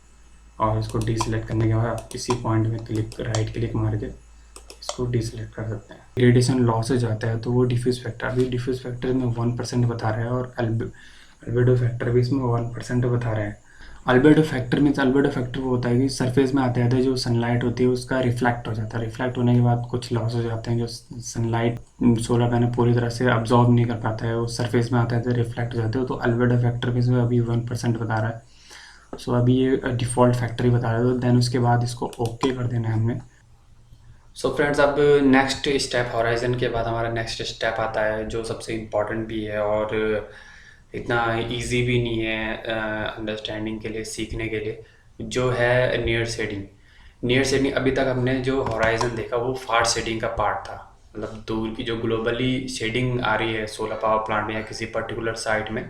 और इसको डीसेलेक्ट करने के बाद आप इसी पॉइंट में राइट क्लिक मार के इसको डीसेलेक्ट कर सकते हैं। रेडिएशन लॉस हो जाता है, तो वो डिफ्यूज फैक्टर, अभी डिफ्यूज फैक्टर में 1% बता रहा है, और अल्बेडो फैक्टर भी इसमें 1% बता रहा है। Albedo factor means, albedo factor वो होता है कि सरफेस में आते आते जो सनलाइट होती है उसका रिफ्लेक्ट हो जाता है। रिफ्लेक्ट होने के बाद कुछ लॉस हो जाते हैं, जो सनलाइट सोलर पैनल पूरी तरह से अब्जॉर्ब नहीं कर पाता है, वो सरफेस में आते आते रिफ्लेक्ट हो जाते हैं। तो अल्बेडो फैक्टर भी इसमें अभी 1% बता रहा है। सो अभी ये डिफ़ॉल्ट फैक्टर ही बता रहा है। तो देन उसके बाद इसको ओके कर देना है हमने। सो फ्रेंड्स, अब नेक्स्ट स्टेप, हॉराइजन के बाद हमारा नेक्स्ट स्टेप आता है, जो सबसे इम्पॉर्टेंट भी है और इतना इजी भी नहीं है अंडरस्टैंडिंग के लिए, सीखने के लिए, जो है नियर शेडिंग। नियर शेडिंग अभी तक हमने जो हॉराइजन देखा वो फार शेडिंग का पार्ट था, मतलब दूर की जो ग्लोबली शेडिंग आ रही है सोलर पावर प्लांट में या किसी पर्टिकुलर साइट में,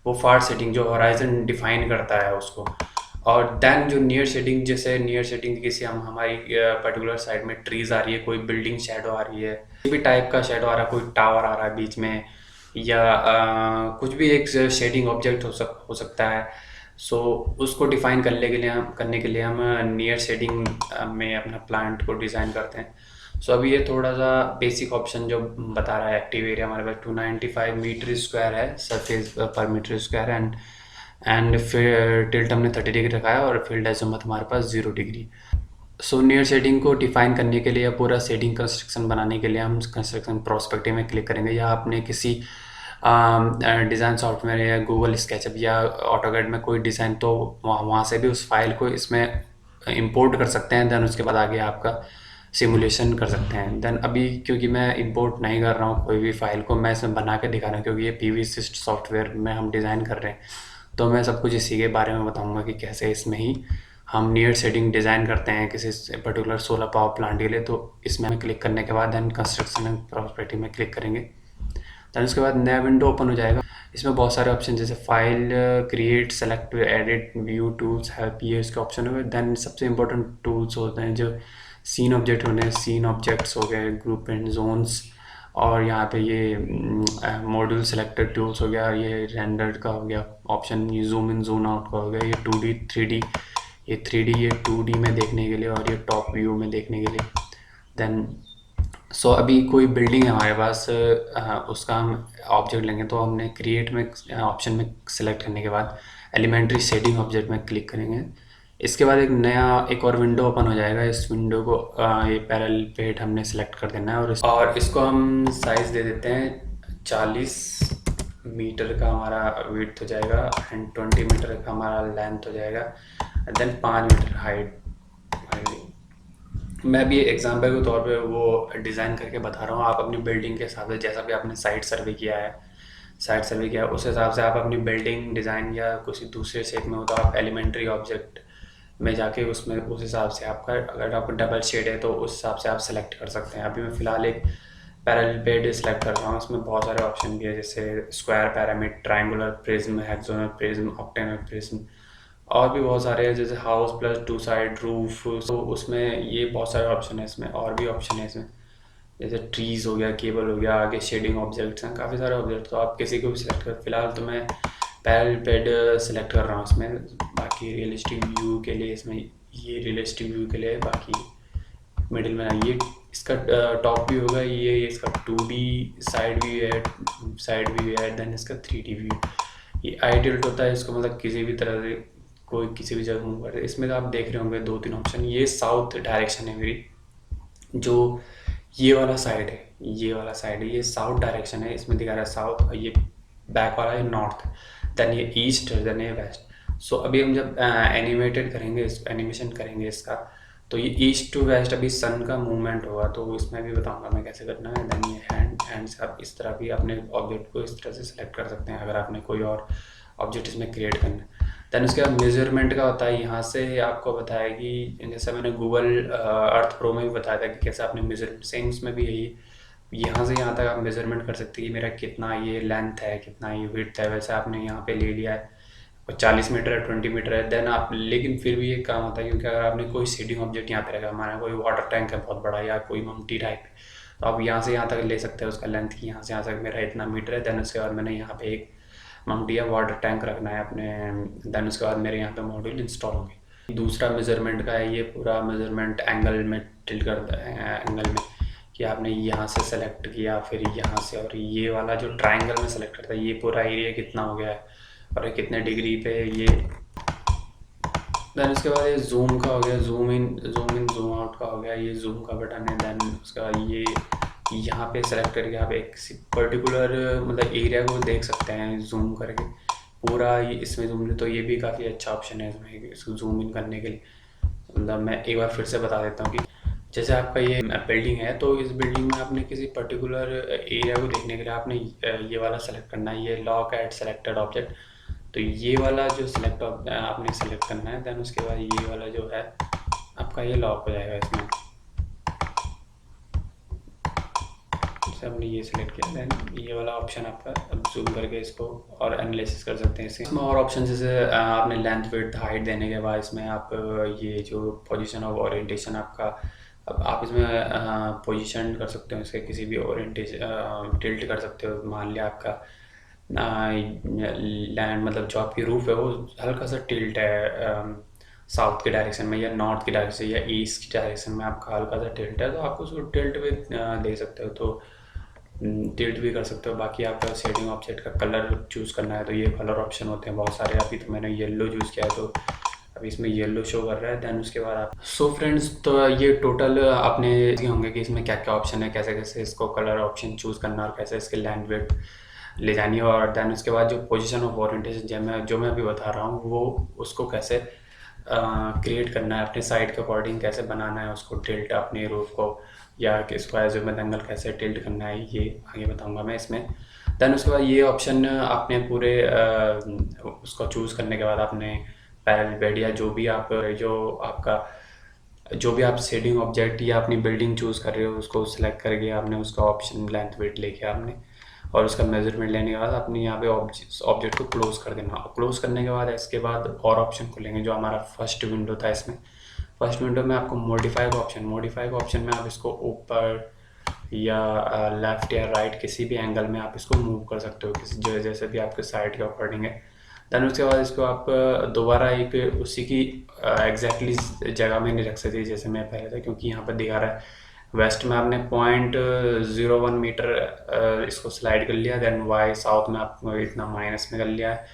वो फार शेडिंग जो हॉराइजन डिफाइन करता है उसको। और देन जो नियर शेडिंग, जैसे नियर शेडिंग किसी हम हमारी पर्टिकुलर साइड में ट्रीज आ रही है, कोई बिल्डिंग शेडो आ रही है, किसी भी टाइप का शेडो आ रहा है, कोई टावर आ रहा है बीच में, या कुछ भी एक शेडिंग ऑब्जेक्ट हो सकता है। सो उसको डिफाइन करने के लिए हम नियर शेडिंग में अपना प्लांट को डिज़ाइन करते हैं। सो अभी ये थोड़ा सा बेसिक ऑप्शन जो बता रहा है, एक्टिव एरिया हमारे पास 295 मीटर स्क्वायर है, सरफेस पर मीटर स्क्वायर, एंड फिर टिल्ट हमने 30 डिग्री रखा है, और फील्ड एजिमुथ हमारे पास 0 डिग्री। सो नियर शेडिंग को डिफाइन करने के लिए या पूरा शेडिंग कंस्ट्रक्शन बनाने के लिए हम कंस्ट्रक्शन प्रोस्पेक्टिव में क्लिक करेंगे, या आपने किसी डिज़ाइन सॉफ्टवेयर या गूगल स्केचअप या ऑटोकैड में कोई डिज़ाइन, तो वहाँ से भी उस फाइल को इसमें इंपोर्ट कर सकते हैं। देन उसके बाद आगे आपका सिमुलेशन कर सकते हैं। देन अभी क्योंकि मैं इंपोर्ट नहीं कर रहा हूँ कोई भी फाइल को, मैं इसमें बना के दिखा रहा हूँ, क्योंकि ये PVAssist सॉफ्टवेयर में हम डिज़ाइन कर रहे हैं, तो मैं सब कुछ इसी के बारे में बताऊंगा कि कैसे इसमें ही हम नियर शेडिंग डिज़ाइन करते हैं किसी पर्टिकुलर सोलर पावर प्लांट के लिए। तो इसमें हमें क्लिक करने के बाद देन कंस्ट्रक्शन एंड प्रॉपर्टी में क्लिक करेंगे। देन उसके बाद नया विंडो ओपन हो जाएगा। इसमें बहुत सारे ऑप्शन जैसे file, create, select, edit, view, tools, help, ये इसके ऑप्शन हो गए। देन सबसे इंपॉर्टेंट टूल्स होते हैं जो सीन ऑब्जेक्ट होते हैं, सीन ऑब्जेक्ट्स हो गए, ग्रुप एंड जोन्स, और यहाँ पे ये मॉड्यूल सेलेक्टेड टूल्स हो गया, ये रेंडर का हो गया ऑप्शन, ये जूम इन जूम आउट का हो गया, ये 2D 3D, ये 3D ये 2D में देखने के लिए, और ये टॉप व्यू में देखने के लिए। देन सो अभी कोई बिल्डिंग है हमारे पास, उसका हम ऑब्जेक्ट लेंगे, तो हमने क्रिएट में ऑप्शन में सेलेक्ट करने के बाद एलिमेंट्री शेडिंग ऑब्जेक्ट में क्लिक करेंगे। इसके बाद एक और विंडो ओपन हो जाएगा। इस विंडो को ये पैरेलल प्लेट हमने सेलेक्ट कर देना है, और इसको हम साइज़ दे देते हैं 40 मीटर का हमारा विड्थ हो जाएगा, एंड 20 मीटर का हमारा लेंथ हो जाएगा, देन 5 मीटर हाइट। मैं भी एग्जांपल के तौर पे वो डिज़ाइन करके बता रहा हूँ। आप अपनी बिल्डिंग के हिसाब से, जैसा भी आपने साइट सर्वे किया है उस हिसाब से आप अपनी बिल्डिंग डिज़ाइन, या किसी दूसरे शेप में हो तो आप एलिमेंट्री ऑब्जेक्ट में जाके उसमें उस हिसाब से आपका, अगर आपका डबल शेड है तो उस हिसाब से आप सेलेक्ट कर सकते हैं। अभी मैं फ़िलहाल एक पैरेलल प्लेट सेलेक्ट कर रहा हूँ। इसमें बहुत सारे ऑप्शन भी है, जैसे square, pyramid, triangular prism, hexagonal prism, ऑक्टेनल prism, और भी बहुत सारे हैं, जैसे हाउस प्लस 2 साइड रूफ। तो उसमें ये बहुत सारे ऑप्शन है, इसमें और भी ऑप्शन है इसमें, जैसे ट्रीज हो गया, केबल हो गया, आगे शेडिंग ऑब्जेक्ट्स हैं, काफ़ी सारे ऑब्जेक्ट। तो आप किसी को भी सिलेक्ट कर, फिलहाल तो मैं पैरेलल प्लेट सेलेक्ट कर रहा हूँ इसमें। बाकी रियलिस्टिक व्यू के लिए इसमें, ये रियलिस्टिक व्यू के लिए, बाकी मिडिल में ये इसका टॉप व्यू होगा, ये इसका 2D साइड व्यू है, देन इसका 3D व्यू। ये आइडियल होता है इसको, मतलब किसी भी तरह से कोई किसी भी जगह मूव करे। इसमें तो आप देख रहे होंगे 2-3 ऑप्शन। ये साउथ डायरेक्शन है मेरी, जो ये वाला साइड है, ये साउथ डायरेक्शन है, इसमें दिखा रहा है साउथ, और ये बैक वाला है नॉर्थ, देन ये ईस्ट, देन ये वेस्ट। सो अभी हम जब एनिमेशन करेंगे इसका, तो ये ईस्ट टू वेस्ट अभी सन का मूवमेंट होगा, तो इसमें भी बताऊंगा मैं कैसे करना है। देन ये हैंड से आप इस तरह भी अपने ऑब्जेक्ट को इस तरह से सेलेक्ट कर सकते हैं, अगर आपने कोई और ऑब्जेक्ट इसमें क्रिएट करना है। देन उसके बाद मेजरमेंट का होता है, यहाँ से आपको बताया कि जैसे मैंने गूगल अर्थ प्रो में भी बताया था कि कैसे आपने मेजरमेंट, सेम उसमें भी यही, यहाँ से यहाँ तक आप मेजरमेंट कर सकते हैं कि मेरा कितना ये लेंथ है, कितना ये विड्थ है। वैसे आपने यहाँ पे ले लिया है, और 40 मीटर है, 20 मीटर है, देन आप, लेकिन फिर भी ये काम आता है, क्योंकि अगर आपने कोई सीडिंग ऑब्जेक्ट यहाँ पे रखा, हमारा कोई वाटर टैंक है बहुत बड़ा, या कोई ममटी टाइप, तो आप यहाँ से यहाँ तक ले सकते हैं उसका लेंथ, की यहाँ से यहाँ तक मेरा इतना मीटर है। देन उसके बाद मैंने यहाँ पे एक ममटी या वाटर टैंक रखना है अपने, देन उसके बाद मेरे यहाँ पे मॉड्यूल इंस्टॉल होंगे। दूसरा मेजरमेंट का है, ये पूरा मेजरमेंट एंगल में टिल्ट करता है, एंगल में, कि आपने यहाँ से सेलेक्ट किया, फिर यहाँ से, और ये वाला जो ट्रायंगल में सेलेक्ट करता है, ये पूरा एरिया कितना हो गया है और ये कितने डिग्री पे ये। देन उसके बाद ये जूम का हो गया, जूम इन जूम आउट का हो गया, ये जूम का बटन है। देन उसका ये यहाँ पे सेलेक्ट करके आप एक पर्टिकुलर मतलब एरिया को देख सकते हैं जूम करके पूरा, ये इसमें जूम, तो ये भी काफ़ी अच्छा ऑप्शन है इसमें, इसको जूम इन करने के लिए। मतलब मैं एक बार फिर से बता देता हूँ कि जैसे आपका ये बिल्डिंग है, तो इस बिल्डिंग में आपने किसी पर्टिकुलर एरिया को देखने के लिए आपने ये वाला सेलेक्ट करना है, ये लॉक एट सेलेक्टेड ऑब्जेक्ट। तो ये वाला जो आपने सेलेक्ट करना है। देन उसके बाद ये वाला जो है आपका ये लॉक हो जाएगा इसमें। जैसे हमने ये सिलेक्ट किया, देन ये वाला ऑप्शन आपका, अब जूम करके इसको और एनालिसिस कर सकते हैं इसमें और ऑप्शन जैसे आपने लेंथ विड्थ हाइट देने के बाद इसमें आप ये जो पोजीशन ऑफ ओरिएंटेशन आपका, अब आप इसमें पोजीशन कर सकते हो इसके किसी भी ओरिएंटेशन, टिल्ट कर सकते हो। मान लिया आपका लैंड मतलब जो आपकी रूफ है वो हल्का सा टिल्ट है साउथ के डायरेक्शन में या नॉर्थ की डायरेक्शन या ईस्ट की डायरेक्शन में, आपका हल्का सा टिल्ट है तो आप उसको टिल्ट भी दे सकते हो, तो टिल्ट भी कर सकते हो। बाकी आपका शेडिंग ऑब्जेक्ट का कलर चूज़ करना है तो ये कलर ऑप्शन होते हैं बहुत सारे। अभी तो मैंने येलो चूज़ किया है तो अभी इसमें येलो शो कर रहा है। देन उसके बाद आप सो फ्रेंड्स, तो ये टोटल आपने होंगे कि इसमें क्या क्या ऑप्शन है, कैसे कैसे इसको कलर ऑप्शन चूज़ करना और कैसे इसके लैंड वेट ले जानी है। और देन उसके बाद जो पोजीशन ऑफ ओरिएंटेशन जो मैं अभी बता रहा हूँ वो उसको कैसे क्रिएट करना है, अपने साइड के अकॉर्डिंग कैसे बनाना है उसको टिल्ट, अपने रूफ को या इसको एजिमुथ एंगल कैसे टिल्ट करना है, ये आगे बताऊंगा मैं इसमें। देन उसके बाद ये ऑप्शन आपने पूरे उसको चूज़ करने के बाद आपने पैरेलल बेड या जो भी आप शेडिंग ऑब्जेक्ट या अपनी बिल्डिंग चूज़ कर रहे हो उसको सिलेक्ट करके आपने उसका ऑप्शन लेंथ वेट लेके आपने और उसका मेजरमेंट लेने के बाद अपने यहाँ पे ऑब्जेक्ट को क्लोज कर देना। क्लोज करने के बाद इसके बाद और ऑप्शन खुलेंगे जो हमारा फर्स्ट विंडो था। इसमें फर्स्ट विंडो में आपको मॉडिफाई का ऑप्शन में आप इसको ऊपर या लेफ़्ट या राइट किसी भी एंगल में आप इसको मूव कर सकते हो, किसी जो जैसे भी आपके साइड के अकॉर्डिंग है। देन उसके बाद इसको आप दोबारा एक उसी की एग्जैक्टली जगह में नहीं रख सकते जैसे मैं पहले था, क्योंकि यहाँ पर दिखा रहा है वेस्ट में आपने 0.01 मीटर इसको स्लाइड कर लिया। देन वाई साउथ में आपको इतना माइनस में कर लिया है।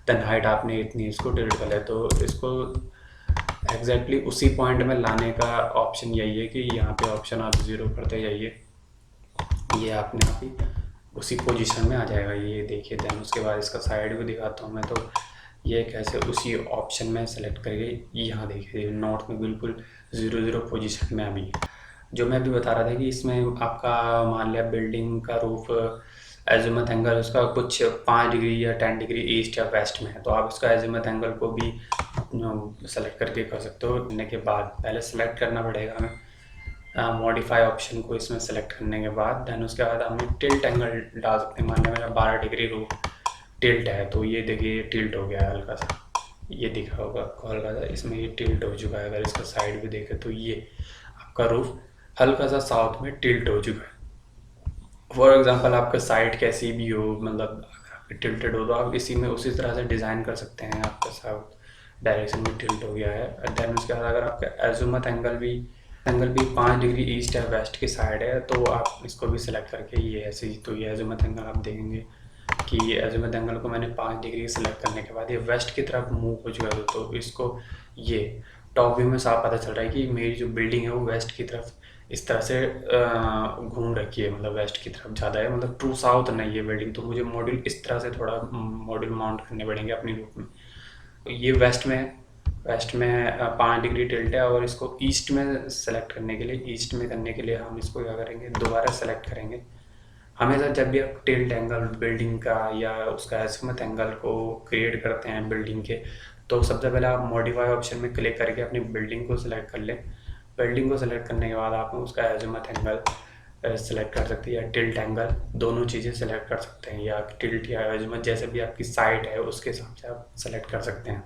देन हाइट आपने इतनी इसको टिल्ट कर लिया। तो इसको एग्जैक्टली उसी पॉइंट में लाने का ऑप्शन यही है कि यहाँ पे ऑप्शन आप ज़ीरो करते जाइए, ये आपने अभी उसी पोजीशन में आ जाएगा, ये देखिए। देन उसके बाद इसका साइड भी दिखाता हूँ मैं, तो ये कैसे उसी ऑप्शन में सेलेक्ट करके यहाँ देखिए नॉर्थ में बिल्कुल 0 पोजीशन में अभी जो मैं अभी बता रहा था कि इसमें आपका मान लिया बिल्डिंग का रूफ एजिमुथ एंगल उसका कुछ 5 डिग्री या 10 डिग्री ईस्ट या वेस्ट में है, तो आप उसका एजिमुथ एंगल को भी सेलेक्ट करके कर सकते हो। करने के बाद पहले सेलेक्ट करना पड़ेगा हमें मॉडिफाई ऑप्शन को इसमें सेलेक्ट करने के बाद। देन उसके बाद हम टिल्ट एंगल डाल सकते हैं। मान लिया मेरा 12 डिग्री रूफ टिल्ट है तो ये देखिए टिल्ट हो गया है हल्का सा, ये दिखा होगा आपको हल्का सा, इसमें ये टिल्ट हो चुका है। अगर इसका साइड भी देखें तो ये आपका रूफ हल्का सा साउथ में टिल्ट हो चुका है। फॉर एग्जांपल आपका साइड कैसी भी हो, मतलब अगर आपकी टिल्टेड हो तो आप इसी में उसी तरह से डिज़ाइन कर सकते हैं। आपका साउथ डायरेक्शन में टिल्ट हो गया है। देन उसके बाद अगर आपका एजिमुथ एंगल भी 5 डिग्री ईस्ट या वेस्ट की साइड है तो आप इसको भी सिलेक्ट करके ये ऐसे ही, तो ये एजिमुथ एंगल आप देखेंगे कि एजिमुथ एंगल को मैंने 5 डिग्री सेलेक्ट करने के बाद ये वेस्ट की तरफ मूव हो चुका है। तो इसको ये टॉप व्यू में साफ पता चल रहा है कि मेरी जो बिल्डिंग है वो वेस्ट की तरफ इस तरह से घूम रखी है, मतलब वेस्ट की तरफ ज़्यादा है, मतलब ट्रू साउथ नहीं है बिल्डिंग। तो मुझे मॉड्यूल इस तरह से थोड़ा मॉड्यूल माउंट करने पड़ेंगे अपनी रूफ में। ये वेस्ट में 5 डिग्री टिल्ट है और इसको ईस्ट में सेलेक्ट करने के लिए हम इसको क्या करेंगे, दोबारा सेलेक्ट करेंगे। हमेशा जब भी आप टिल्ट एंगल बिल्डिंग का या उसका एजिमुथ एंगल को क्रिएट करते हैं बिल्डिंग के, तो सबसे पहले आप मॉडिफाई ऑप्शन में क्लिक करके अपनी बिल्डिंग को सिलेक्ट कर लें। बिल्डिंग को सिलेक्ट करने के बाद आप उसका एजिमुथ एंगल सेलेक्ट कर सकते हैं या टिल्ट एंगल, दोनों चीज़ें सेलेक्ट कर सकते हैं, या टिल्ट या एजिमुथ जैसे भी आपकी साइड है उसके हिसाब से आप सेलेक्ट कर सकते हैं।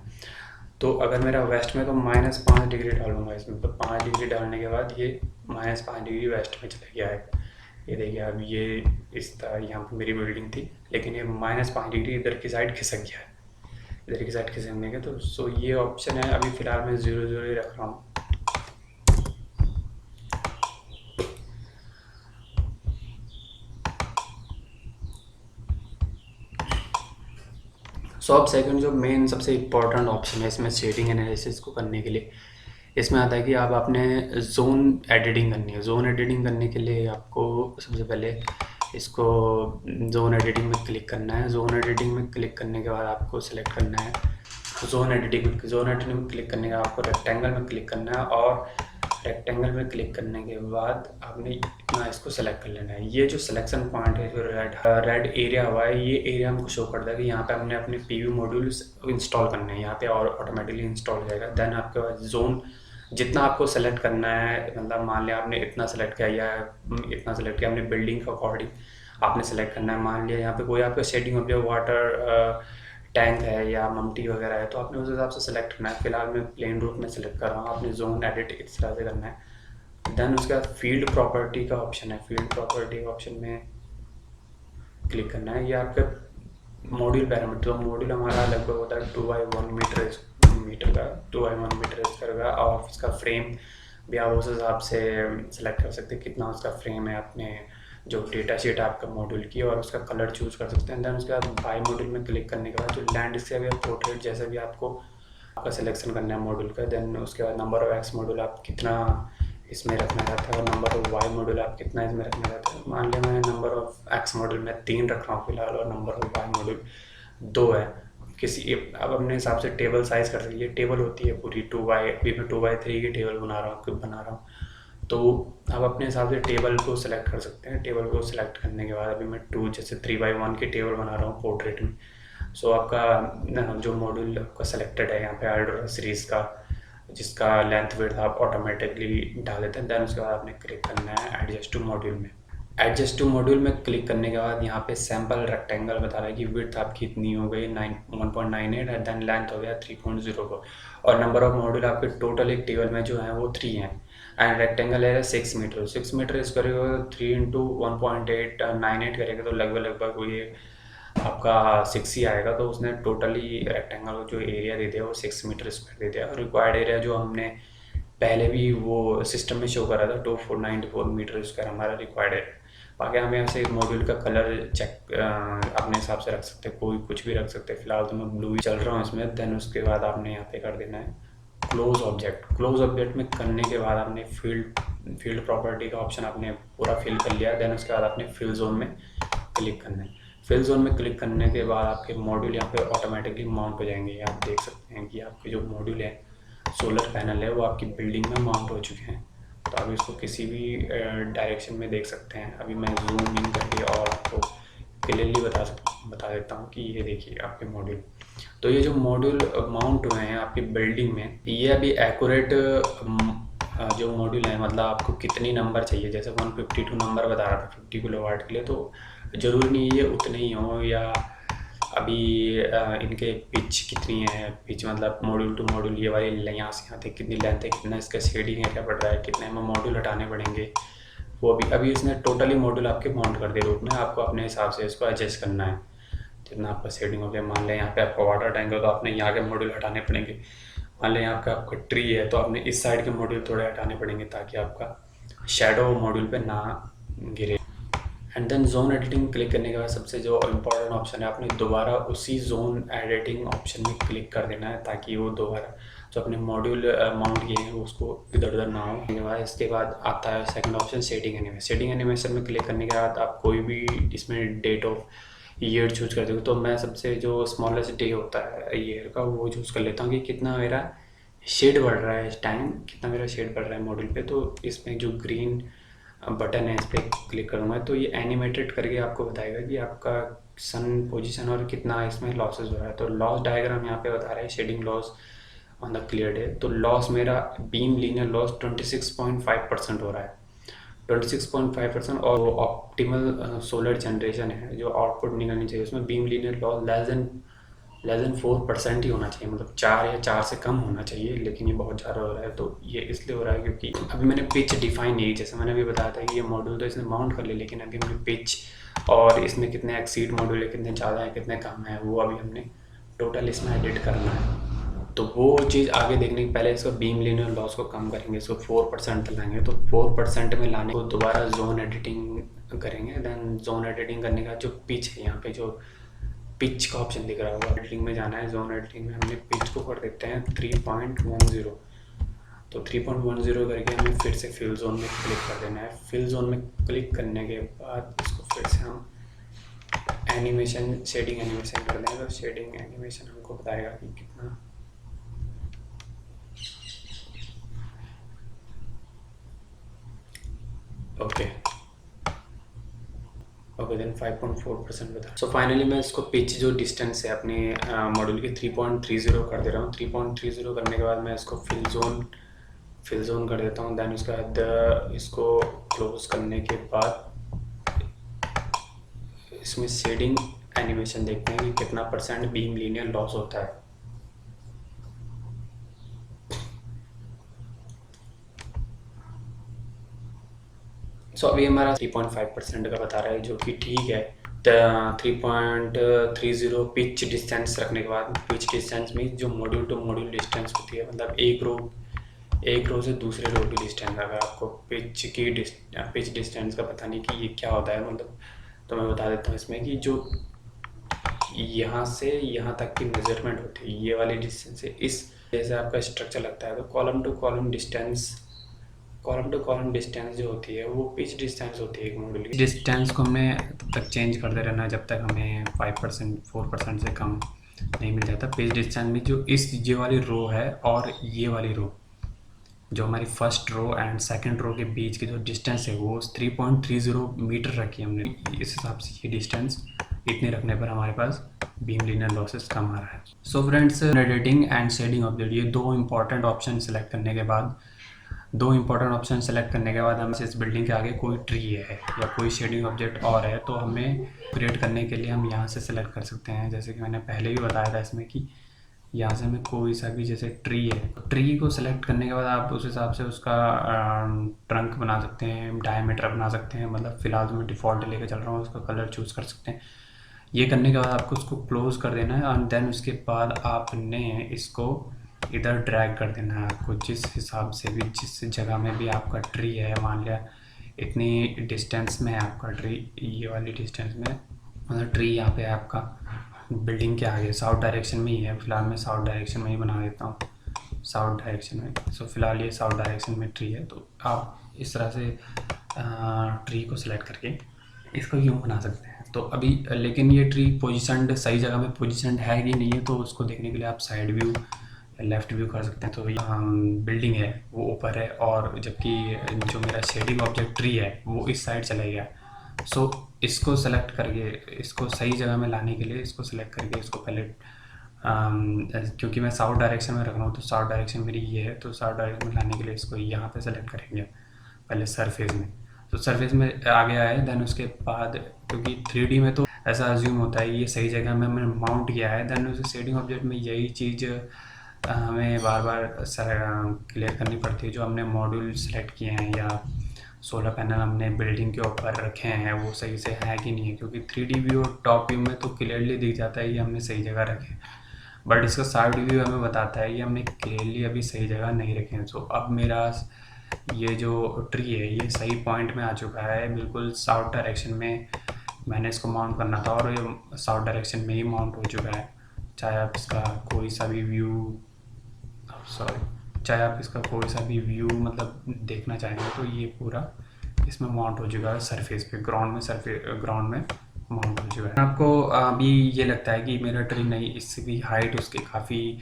तो अगर मेरा वेस्ट में तो -5 डिग्री डालूंगा इसमें, तो 5 डिग्री डालने के बाद ये -5 डिग्री वेस्ट में चला गया है। ये देखिए अब ये इस तरह यहाँ पर मेरी बिल्डिंग थी लेकिन ये -5 डिग्री इधर की साइड खिसक गया है, इधर की साइड खिसकने के। तो सो ये ऑप्शन है, अभी फ़िलहाल मैं 0 ही रख रहा हूँ। सो अब सेकंड जो मेन सबसे इम्पोर्टेंट ऑप्शन है इसमें शेडिंग एनालिसिस को करने के लिए, इसमें आता है कि आप अपने जोन एडिटिंग करनी है। जोन एडिटिंग करने के लिए आपको सबसे पहले इसको जोन एडिटिंग में क्लिक करना है। जोन एडिटिंग में क्लिक करने के बाद आपको सिलेक्ट करना है जोन एडिटिंग में क्लिक करने के बाद आपको रेक्टेंगल में क्लिक करना है, और रेक्टेंगल में क्लिक करने के बाद आपने इतना इसको सेलेक्ट कर लेना है। ये जो सिलेक्शन पॉइंट है जो रेड एरिया हुआ है, ये एरिया हमको शो करता है कि यहाँ पे हमने अपने पीवी मॉड्यूल्स इंस्टॉल करने हैं, यहाँ पे और ऑटोमेटिकली इंस्टॉल हो जाएगा। देन आपके पास जोन जितना आपको सेलेक्ट करना है, मतलब मान लिया आपने इतना सेलेक्ट किया या इतना सेलेक्ट किया, आपने बिल्डिंग के अकॉर्डिंग आपने सेलेक्ट करना है। मान लिया यहाँ पे कोई आपका शेडिंग हो गया, वाटर टैंक है या ममटी वगैरह है, तो आपने उस हिसाब से सेलेक्ट करना है। फिलहाल मैं प्लेन रूप में सेलेक्ट कर रहा हूँ, आपने जोन एडिट इस तरह से करना है। देन उसके बाद फील्ड प्रॉपर्टी का ऑप्शन है, फील्ड प्रॉपर्टी ऑप्शन में क्लिक करना है। ये आपका मॉड्यूल पैरामीटर, तो मॉड्यूल हमारा लगभग होता है 2x1 मीटर का, 2x1 मीटर स्क्वायर का। और उसका फ्रेम भी आप उस हिसाब से सेलेक्ट कर सकते हैं कितना उसका फ्रेम है, अपने जो डेटा शीट आपका मॉड्यूल की, और उसका कलर चूज़ कर सकते हैं। देन उसके बाद बाई मॉड्यूल में क्लिक करने के बाद जो लैंडस्केप या पोर्ट्रेट जैसा भी आपका सिलेक्शन करना है मॉड्यूल का। देन उसके बाद नंबर ऑफ एक्स मॉड्यूल आप कितना इसमें रखना चाहते हैं और नंबर ऑफ वाई मॉड्यूल आप कितना इसमें रखना चाहते हैं। मान लिया मैं नंबर ऑफ एक्स मॉड्यूल में 3 रख रहा हूँ फिलहाल, और नंबर ऑफ वाई मॉड्यूल 2 है। किसी अब अपने हिसाब से टेबल साइज़ कर सकते, ये टेबल होती है पूरी 2x, अभी मैं 2x3 की टेबल बना रहा हूँ। तो आप अपने हिसाब से टेबल को सिलेक्ट कर सकते हैं। टेबल को सिलेक्ट करने के बाद अभी मैं 2 जैसे 3x1 की टेबल बना रहा हूँ पोर्ट्रेट में। सो आपका जो मॉड्यूल आपका सेलेक्टेड है यहाँ पे आल्ड्रोरा सीरीज़ का, जिसका लेंथ विड्थ आप ऑटोमेटिकली डाल देते हैं। देन उसके बाद आपने क्लिक करना है एडजस्ट टू मॉड्यूल में। एडजस्ट टू मॉड्यूल में क्लिक करने के बाद यहाँ पे सैम्पल रेक्टेंगल बता रहा है कि विड्थ आपकी इतनी हो गई 1.98 है, देन लेंथ हो गया 3.04, और नंबर ऑफ मॉड्यूल आपके टोटल एक टेबल में जो है वो 3 हैं। एंड रेक्टेंगल है 6 मीटर, 6 मीटर इस करेगा 3 इंटू 1.898 करेगा तो लगभग ये आपका 6 ही आएगा। तो उसने टोटली रेक्टेंगल को जो एरिया दे दिया वो 6 मीटर स्क्वायर दे दिया। और रिक्वायर्ड एरिया जो हमने पहले भी वो सिस्टम में शो करा था 2494 मीटर स्क्वायर हमारा रिक्वायर्ड है। बाकी हम यहाँ से मॉड्यूल का कलर चेक अपने हिसाब से रख सकते हैं, कोई कुछ भी रख सकते हैं। फिलहाल तो मैं ब्लू ही चल रहा हूँ इसमें। देन उसके बाद आपने यहाँ पे कर देना है क्लोज ऑब्जेक्ट। क्लोज ऑब्जेक्ट में करने के बाद आपने फील्ड प्रॉपर्टी का ऑप्शन आपने पूरा फिल कर लिया। देन उसके बाद आपने फिल जोन में क्लिक करना है। फिल जोन में क्लिक करने के बाद आपके मॉड्यूल यहाँ पे ऑटोमेटिकली माउंट हो जाएंगे। आप देख सकते हैं कि आपके जो मॉड्यूल है, सोलर पैनल है, वो आपकी बिल्डिंग में माउंट हो चुके हैं। तो आप इसको किसी भी डायरेक्शन में देख सकते हैं। अभी मैं जूम इन करके और आपको क्लियरली बता देता हूँ कि ये देखिए आपके मॉड्यूल। तो ये जो मॉड्यूल माउंट हुए हैं आपकी बिल्डिंग में, ये अभी एक्यूरेट जो मॉड्यूल है, मतलब आपको कितनी नंबर चाहिए, जैसे 152 नंबर बता रहा था 50 किलोवाट के लिए, तो ज़रूरी नहीं ये उतने ही हों। या अभी इनके पिच कितनी है, पिच मतलब मॉड्यूल टू मॉड्यूल ये वाली यहाँ से यहाँ तक कितनी लेंथ है, कितना इसका शेडिंग एरिया पड़ रहा है, कितने में मॉड्यूल हटाने पड़ेंगे, वो अभी इसने टोटली मॉड्यूल आपके माउंट कर दिए रूप में। आपको अपने हिसाब से इसको एडजस्ट करना है जितना आपका शेडिंग हो गया। मान लें यहाँ पे आपका वाटर टैंक है तो आपने यहाँ के मॉड्यूल हटाने पड़ेंगे। मान लें यहाँ पे आपका ट्री है तो आपने इस साइड के मॉड्यूल थोड़े हटाने पड़ेंगे ताकि आपका शेडो मॉड्यूल पे ना गिरे। And then zone editing click करने के बाद सबसे जो इम्पोर्टेंट ऑप्शन है, आपने दोबारा उसी जोन एडिटिंग ऑप्शन में क्लिक कर देना है ताकि वो दोबारा जो अपने मॉड्यूल माउंट किए हैं उसको इधर उधर ना हो। इसके बाद आता है second option shading animation. Shading animation में क्लिक करने के बाद आप कोई भी इसमें डेट ऑफ ईयर चूज कर सकते हो। तो मैं सबसे जो स्मॉलेस्ट डे होता है ईयर का वो चूज़ कर लेता हूँ कि कितना मेरा शेड बढ़ रहा है इस टाइम, कितना मेरा शेड बढ़ रहा है मॉड्यूल पे। तो इसमें जो ग्रीन बटन है इस पर क्लिक करूँगा तो ये एनिमेटेड करके आपको बताएगा कि आपका सन पोजीशन और कितना इसमें लॉसेस हो रहा है। तो लॉस डायग्राम यहाँ पे बता रहा है shading loss on the clear day. तो लॉस मेरा बीम लीनियर लॉस 26.5% हो रहा है, 26.5%। और ऑप्टिमल सोलर जनरेशन है जो आउटपुट निकलनी चाहिए उसमें beam linear loss less than 4% ही होना चाहिए, मतलब 4 या 4 से कम होना चाहिए। लेकिन ये बहुत ज़्यादा हो रहा है, तो ये इसलिए हो रहा है क्योंकि अभी मैंने पिच डिफाइन नहीं, जैसे मैंने अभी बताया था कि ये मॉड्यूल तो इसने माउंट कर लिया, लेकिन अभी हमने पिच और इसमें कितने एक्सीड मॉड्यूल है, कितने ज़्यादा है कितने कम है, वो अभी हमने टोटल इसमें एडिट करना है। तो वो चीज़ आगे देखने के पहले इसको बीम लीनियर लॉस को कम करेंगे, इसको 4% लाएंगे। तो 4% में लाने को दोबारा जोन एडिटिंग करेंगे। देन जोन एडिटिंग करने का जो पिच है, यहाँ पे जो पिच का ऑप्शन दिख रहा होगा, एडिटिंग में जाना है। जोन एडिटिंग में हमने पिच को कर देते हैं 3.10। तो 3.10 करके हमें फिर से फिल जोन में क्लिक कर देना है। फिल जोन में क्लिक करने के बाद इसको फिर से हम एनिमेशन शेडिंग एनिमेशन कर देंगे। तो शेडिंग एनिमेशन हमको बताएगा कि कितना ओके देन 5.4% बता। सो फाइनली मैं इसको पिच जो डिस्टेंस है अपने मॉड्यूल की 3.30 कर दे रहा हूँ। 3.30 करने के बाद मैं इसको फिल जोन कर देता हूँ। देन उसके बाद इसको क्लोज करने के बाद इसमें शेडिंग एनिमेशन देखते हैं कि कितना परसेंट बीम लीनियर लॉस होता है। सो अभी हमारा 3.5% का बता रहा है, जो कि ठीक है। 3.30 पिच डिस्टेंस रखने के बाद, पिच डिस्टेंस में जो मॉड्यूल टू मॉड्यूल डिस्टेंस होती है, मतलब एक रो से दूसरे रो की डिस्टेंस। अगर आपको पिच डिस्टेंस का पता नहीं कि ये क्या होता है, मतलब तो मैं बता देता हूँ इसमें कि जो यहाँ से यहाँ तक की मेजरमेंट होती है, ये वाली डिस्टेंस है। इस जैसे आपका स्ट्रक्चर लगता है तो कॉलम टू कॉलम डिस्टेंस जो होती है वो पिच डिस्टेंस होती है एक मॉड्यूल की। डिस्टेंस को हमें तब तक चेंज करते रहना है जब तक हमें 5% 4% से कम नहीं मिल जाता। पिच डिस्टेंस में जो ये वाली रो है और ये वाली रो, जो हमारी first row and second row के बीच की जो डिस्टेंस है वो 3.30 मीटर रखी है हमने। इस हिसाब से ये डिस्टेंस इतने रखने पर हमारे पास बीम लीनियर लॉसेस कम आ रहा है। So friends, editing and shading object, ये दो इंपॉर्टेंट ऑप्शन सेलेक्ट करने के बाद हम इस बिल्डिंग के आगे कोई ट्री है या कोई शेडिंग ऑब्जेक्ट और है तो हमें क्रिएट करने के लिए हम यहाँ से सेलेक्ट कर सकते हैं। जैसे कि मैंने पहले भी बताया था इसमें कि यहाँ से हमें कोई सा भी, जैसे ट्री है, ट्री को सेलेक्ट करने के बाद आप उस हिसाब से उसका ट्रंक बना सकते हैं, डायमीटर बना सकते हैं। मतलब फ़िलहाल तो मैं डिफ़ॉल्ट लेके चल रहा हूँ, उसका कलर चूज़ कर सकते हैं। ये करने के बाद आपको उसको क्लोज़ कर देना है एंड देन उसके बाद आपने इसको इधर ड्रैग कर देना है। आपको जिस हिसाब से भी, जिस जगह में भी आपका ट्री है, मान लिया इतनी डिस्टेंस में है आपका ट्री, ये वाली डिस्टेंस में, मतलब ट्री यहाँ पे है आपका बिल्डिंग के आगे, साउथ डायरेक्शन में ही है। फिलहाल मैं साउथ डायरेक्शन में ही बना देता हूँ, साउथ डायरेक्शन में। सो फिलहाल ये साउथ डायरेक्शन में ट्री है, तो आप इस तरह से ट्री को सिलेक्ट करके इसको यूँ बना सकते हैं। तो अभी लेकिन ये ट्री पोजिशनड सही जगह में पोजिशनड है कि नहीं है, तो उसको देखने के लिए आप साइड व्यू या लेफ़्ट व्यू कर सकते हैं। तो बिल्डिंग है वो ऊपर है और जबकि जो मेरा शेडिंग ऑब्जेक्ट ट्री है वो इस साइड चला गया। सो इसको सेलेक्ट करके, इसको सही जगह में लाने के लिए इसको सेलेक्ट करके इसको पहले क्योंकि मैं साउथ डायरेक्शन में रख रहा हूँ तो साउथ डायरेक्शन मेरी ये है, तो साउथ डायरेक्शन में लाने के लिए इसको यहाँ पे सेलेक्ट करेंगे पहले सरफेस में। तो सरफेस में आ गया है। देन उसके बाद क्योंकि 3D में तो ऐसा अज्यूम होता है ये सही जगह में मैंने माउंट किया है, देन उस शेडिंग ऑब्जेक्ट में यही चीज़ हमें बार बार क्लियर करनी पड़ती है। जो हमने मॉड्यूल सेलेक्ट किए हैं या सोलर पैनल हमने बिल्डिंग के ऊपर रखे हैं वो सही से है कि नहीं है, क्योंकि 3D व्यू और टॉप व्यू में तो क्लियरली दिख जाता है ये हमने सही जगह रखे, बट इसका साइड व्यू हमें बताता है ये हमने क्लियरली अभी सही जगह नहीं रखे हैं। सो अब मेरा ये जो ट्री है ये सही पॉइंट में आ चुका है, बिल्कुल साउथ डायरेक्शन में मैंने इसको माउंट करना था और ये साउथ डायरेक्शन में ही माउंट हो चुका है। चाहे आप इसका कोई सा भी व्यू मतलब देखना चाहेंगे तो ये पूरा इसमें माउंट हो चुका है सरफेस पे, ग्राउंड में माउंट हो चुका है। आपको अभी ये लगता है कि मेरा ट्री नहीं, इससे भी हाइट उसकी काफ़ी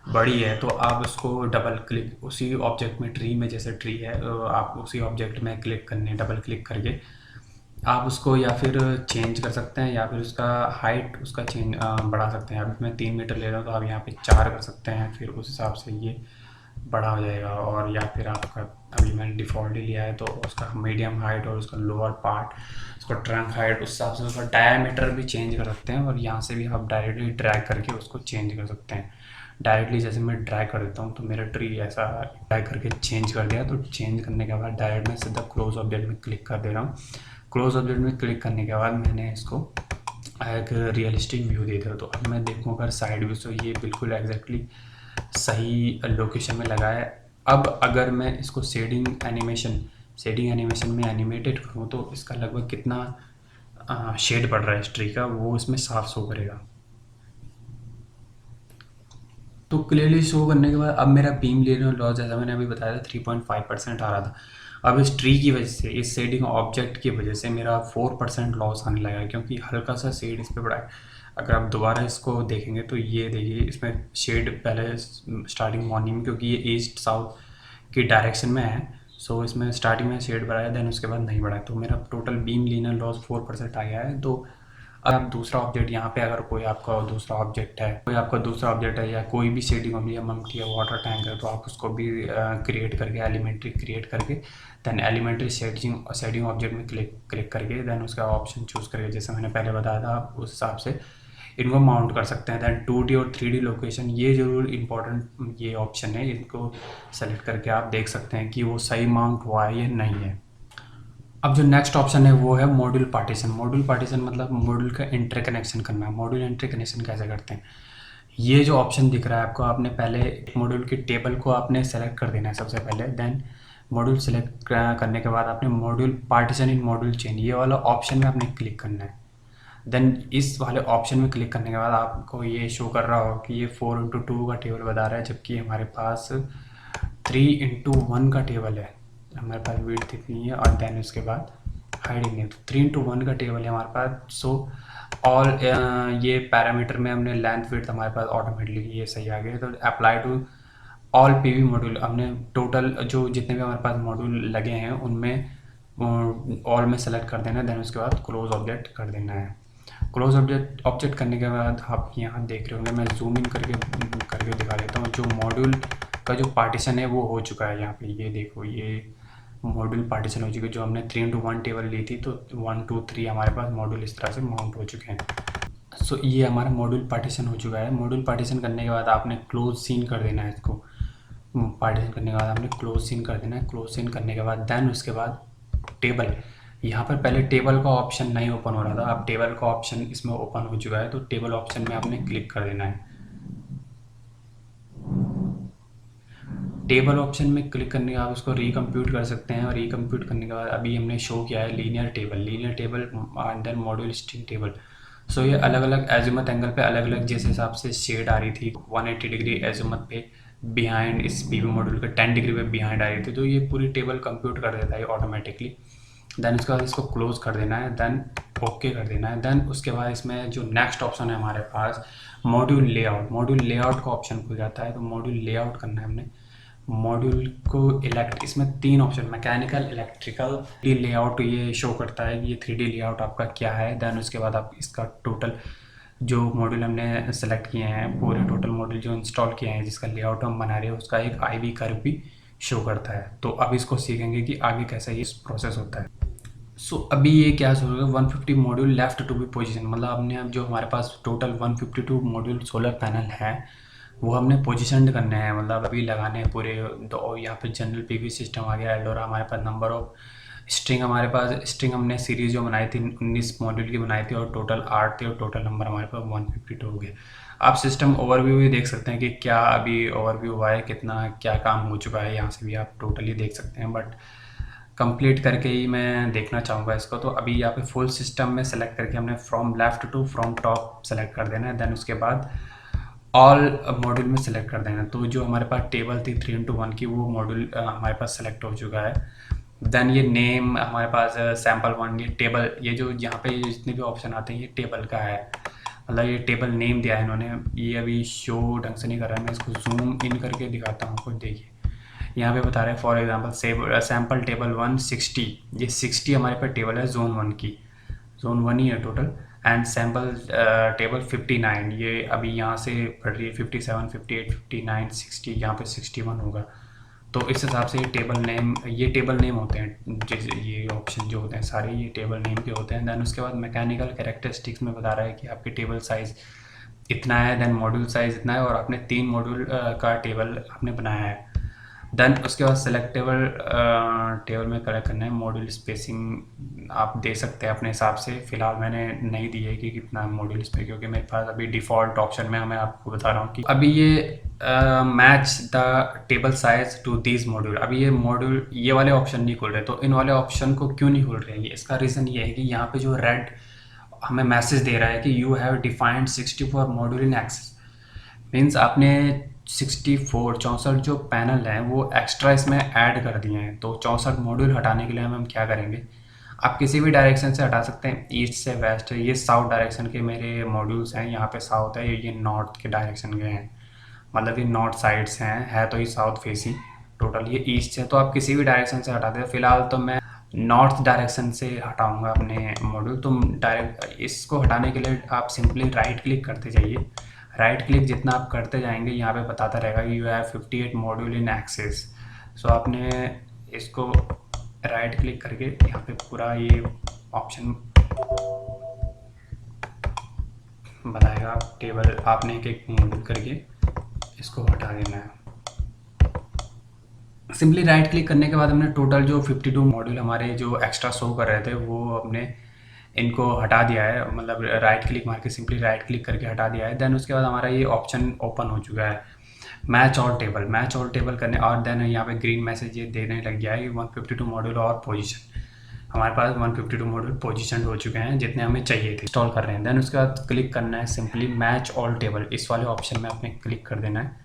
बड़ी है, तो आप उसको डबल क्लिक, उसी ऑब्जेक्ट में ट्री में जैसे ट्री है आप उसी ऑब्जेक्ट में डबल क्लिक करके आप उसको या फिर चेंज कर सकते हैं या फिर उसका हाइट उसका बढ़ा सकते हैं। अभी मैं 3 मीटर ले रहा हूँ तो आप यहाँ पे 4 कर सकते हैं, फिर उस हिसाब से ये बड़ा हो जाएगा। और या फिर आपका अभी मैंने डिफ़ॉल्ट ही लिया है तो उसका मीडियम हाइट और उसका लोअर पार्ट, उसका ट्रंक हाइट, उस हिसाब से उसका डायमीटर भी चेंज कर सकते हैं। और यहाँ से भी आप डायरेक्टली ड्रैग करके उसको चेंज कर सकते हैं। डायरेक्टली जैसे मैं ड्रैग कर देता हूँ तो मेरा ट्री ऐसा ड्रैग करके चेंज कर दिया, तो चेंज करने के बाद डायरेक्ट मैं सीधा क्लोज ऑब्जेक्ट में क्लिक कर दे रहा हूँ। क्लोज ऑब्जेक्ट में क्लिक करने के बाद मैंने इसको एक रियलिस्टिक व्यू दे दिया। तो अब मैं देखूँ अगर साइड व्यू, तो ये बिल्कुल एग्जैक्टली सही लोकेशन में लगा है। अब अगर मैं इसको शेडिंग एनिमेशन में एनिमेटेड करूँ तो इसका लगभग कितना शेड पड़ रहा है इस ट्री का वो इसमें साफ शो करेगा। तो क्लियरली शो करने के बाद अब मेरा बीम लीनियर लॉस, जैसा मैंने अभी बताया था, 3.5% आ रहा था। अब इस ट्री की वजह से, इस शेडिंग ऑब्जेक्ट की वजह से मेरा 4% लॉस आने लगा है, क्योंकि हल्का सा शेड इस पर पड़ा है। अगर आप दोबारा इसको देखेंगे तो ये देखिए इसमें शेड पहले स्टार्टिंग मॉर्निंग में, क्योंकि ये ईस्ट साउथ की डायरेक्शन में है, सो इसमें स्टार्टिंग में शेड बढ़ा है, देन उसके बाद नहीं बढ़ा है। तो मेरा टोटल बीम लीनियर लॉस 4% आ गया है। तो अब आप दूसरा ऑब्जेक्ट यहाँ पे अगर कोई आपका दूसरा ऑब्जेक्ट है या कोई भी शेडिंग ऑब्जेक्ट या मम्टी है, वाटर टैंक है, तो आप उसको भी क्रिएट करके एलिमेंट्री क्रिएट करके देन एलिमेंट्री शेडिंग ऑब्जेक्ट में क्लिक करके देन उसका ऑप्शन चूज़ करके, जैसे मैंने पहले बताया था, आप उस हिसाब से इनको माउंट कर सकते हैं। दैन 2D और 3D लोकेशन, ये ज़रूर इम्पोर्टेंट ये ऑप्शन है, इनको सेलेक्ट करके आप देख सकते हैं कि वो सही माउंट हुआ है या नहीं है। अब जो नेक्स्ट ऑप्शन है वो है मॉड्यूल पार्टीशन। मॉड्यूल पार्टीशन मतलब मॉड्यूल का इंटरकनेक्शन करना। मॉड्यूल इंटरकनेक्शन कैसे करते हैं, ये जो ऑप्शन दिख रहा है आपको, आपने पहले मॉड्यूल की टेबल को आपने सेलेक्ट कर देना है सबसे पहले। देन मॉड्यूल सेलेक्ट करने के बाद आपने मॉड्यूल पार्टीशन इन मॉड्यूल चेन, ये वाला ऑप्शन में आपने क्लिक करना है। देन इस वाले ऑप्शन में क्लिक करने के बाद आपको ये शो कर रहा हो कि ये 4x2 का टेबल बता रहा है, जबकि हमारे पास 3x1 का टेबल है। हमारे पास विड्थ इतनी है और देन उसके बाद हाइट इतनी है, तो 3x1 का टेबल है हमारे पास। सो ऑल ये पैरामीटर में हमने लेंथ विड्थ हमारे पास ऑटोमेटिकली ये सही आ गया। तो apply to all PV module, हमने टोटल जो जितने भी हमारे पास मॉड्यूल लगे हैं उनमें ऑल में सेलेक्ट कर देना है। देन उसके बाद क्लोज ऑब्जेक्ट कर देना है। क्लोज ऑब्जेक्ट करने के बाद आप यहाँ देख रहे होंगे, मैं जूम इन करके दिखा देता हूँ। जो मॉड्यूल का जो पार्टीशन है वो हो चुका है। यहाँ पे ये देखो, ये मॉड्यूल पार्टीशन हो चुका है। जो हमने 3x1 टेबल ली थी, तो 1 2 3 हमारे पास मॉड्यूल इस तरह से माउंट हो चुके हैं। सो ये हमारा मॉड्यूल पार्टीशन हो चुका है। मॉड्यूल पार्टीशन करने के बाद आपने क्लोज सीन कर देना है। इसको पार्टीशन करने के बाद आपने क्लोज सीन कर देना है। क्लोज सीन करने के बाद देन उसके बाद टेबल, यहाँ पर पहले टेबल का ऑप्शन नहीं ओपन हो रहा था, अब टेबल का ऑप्शन इसमें ओपन हो चुका है। तो टेबल ऑप्शन में आपने क्लिक कर देना है। टेबल ऑप्शन में क्लिक करने के बाद उसको रिकम्प्यूट कर सकते हैं, और रिकम्प्यूट करने के बाद अभी हमने शो किया है linear table under module string table. So ये अलग अलग एजिमुथ एंगल पे अलग अलग जिस हिसाब से शेड आ रही थी, 180 डिग्री एजिमुथ पे बिहाइंड इस पीवी मॉड्यूल के 10 डिग्री पे बिहाइंड आ रही थी, तो ये पूरी टेबल कंप्यूट कर देता है ऑटोमेटिकली। देन उसके बाद इसको क्लोज कर देना है, देन ओके कर देना है। देन उसके बाद इसमें जो नेक्स्ट ऑप्शन है हमारे पास मॉड्यूल लेआउट का ऑप्शन खुल जाता है। तो मॉड्यूल लेआउट करना है हमने। मॉड्यूल को इसमें 3 ऑप्शन, मैकेनिकल, इलेक्ट्रिकल, लेआउट ये शो करता है कि ये 3D लेआउट आपका क्या है। देन उसके बाद आप इसका टोटल जो मॉड्यूल हमने सेलेक्ट किए हैं, पूरे टोटल मॉड्यूल जो इंस्टॉल किए हैं, जिसका लेआउट हम बना रहे हैं, उसका एक IV कर्व भी शो करता है। तो अब इसको सीखेंगे कि आगे कैसा ये प्रोसेस होता है। सो अभी ये क्या होगा, 150 module left to be position, मतलब हमने अब जो हमारे पास टोटल 152 मॉड्यूल सोलर पैनल है वो हमने पोजीशन करने हैं, मतलब अभी लगाने हैं पूरे। तो यहाँ पे जनरल PV सिस्टम आ गया, एल्डोरा हमारे पास, नंबर ऑफ स्ट्रिंग हमारे पास, स्ट्रिंग हमने सीरीज जो बनाई थी 19 मॉड्यूल की बनाई थी, और टोटल 8 थे, और टोटल नंबर हमारे पास 152 हो गए। आप सिस्टम ओवरव्यू भी देख सकते हैं कि क्या अभी ओवरव्यू हुआ है, कितना क्या काम हो चुका है, यहाँ से भी आप टोटली देख सकते हैं। बट कंप्लीट करके ही मैं देखना चाहूँगा इसको। तो अभी यहाँ पे फुल सिस्टम में सेलेक्ट करके हमने from left to from top select कर देना है। देन उसके बाद ऑल मॉड्यूल में सेलेक्ट कर देना है। तो जो हमारे पास टेबल थी 3x1 की, वो मॉड्यूल हमारे पास सेलेक्ट हो चुका है। देन ये नेम हमारे पास सैम्पल 1, ये टेबल, ये जो यहाँ पे जितने भी ऑप्शन आते हैं ये टेबल का है, मतलब ये टेबल नेम दिया है इन्होंने। ये अभी शो ढंग से नहीं कर रहा है, मैं इसको जूम इन करके दिखाता हूँ। खुद देखिए, यहाँ पे बता रहे हैं फॉर एग्जांपल सैम्पल टेबल 1 60, ये 60 हमारे पास टेबल है जोन 1 की, जोन 1 ही है टोटल। एंड सैम्पल टेबल 59, ये अभी यहाँ से पढ़ रही है 57 58 59 60, यहाँ पे 61 होगा। तो इस हिसाब से ये टेबल नेम होते हैं। जैसे ये ऑप्शन जो होते हैं सारे ये टेबल नेम के होते हैं। देन उसके बाद मैकेनिकल कैरेक्टरिस्टिक्स में बता रहा है कि आपके टेबल साइज़ इतना है, देन मॉड्यूल साइज़ इतना है, और आपने 3 मॉड्यूल का टेबल आपने बनाया है। देन उसके बाद सेलेक्टेबल टेबल में कलेक्ट करना है। मॉड्यूल स्पेसिंग आप दे सकते हैं अपने हिसाब से, फ़िलहाल मैंने नहीं दी है कि कितना मॉड्यूल स्पेस, क्योंकि मेरे पास अभी डिफ़ॉल्ट ऑप्शन में मैं आपको बता रहा हूँ कि अभी ये match the table size to this module, अभी ये मॉड्यूल ये वाले ऑप्शन नहीं खुल रहे। तो इन वाले ऑप्शन को क्यों नहीं खुल रहे हैं, इसका रीज़न ये है कि यहाँ पे जो रेड हमें मैसेज दे रहा है कि you have defined 64 module in access, means आपने 64 जो पैनल हैं वो एक्स्ट्रा इसमें ऐड कर दिए हैं। तो 64 मॉड्यूल हटाने के लिए हम क्या करेंगे, आप किसी भी डायरेक्शन से हटा सकते हैं, ईस्ट से वेस्ट, ये साउथ डायरेक्शन के मेरे मॉड्यूल्स हैं, यहाँ पे साउथ है, ये नॉर्थ के डायरेक्शन के हैं, मतलब ये नॉर्थ साइड्स हैं, है तो ये साउथ फेसिंग, टोटल ये ईस्ट है। तो आप किसी भी डायरेक्शन से हटा दें। फिलहाल तो मैं नॉर्थ डायरेक्शन से हटाऊंगा अपने मॉड्यूल। तो डायरेक्ट इसको हटाने के लिए आप सिंपली राइट क्लिक करते जाइए। राइट क्लिक जितना आप करते जाएंगे यहाँ पे बताता रहेगा कि you have 58 module in excess. So आपने इसको राइट क्लिक करके यहाँ पे पूरा ये ऑप्शन बताएगा टेबल, आपने एक एक मॉड्यूल करके इसको हटा देना है। सिंपली राइट क्लिक करने के बाद हमने टोटल जो 52 मॉड्यूल हमारे जो एक्स्ट्रा शो कर रहे थे वो हमने इनको हटा दिया है, मतलब राइट क्लिक मार के सिंपली राइट क्लिक करके हटा दिया है। देन उसके बाद हमारा ये ऑप्शन ओपन हो चुका है match all table. Match all table करने और देन यहाँ पे ग्रीन मैसेज ये देने लग गया है 152 मॉड्यूल और पोजीशन। हमारे पास 152 मॉड्यूल पोजीशन हो चुके हैं जितने हमें चाहिए थे, इंस्टॉल कर रहे हैं। देन उसके बाद क्लिक करना है सिंपली मैच ऑल टेबल, इस वाले ऑप्शन में आपने क्लिक कर देना है।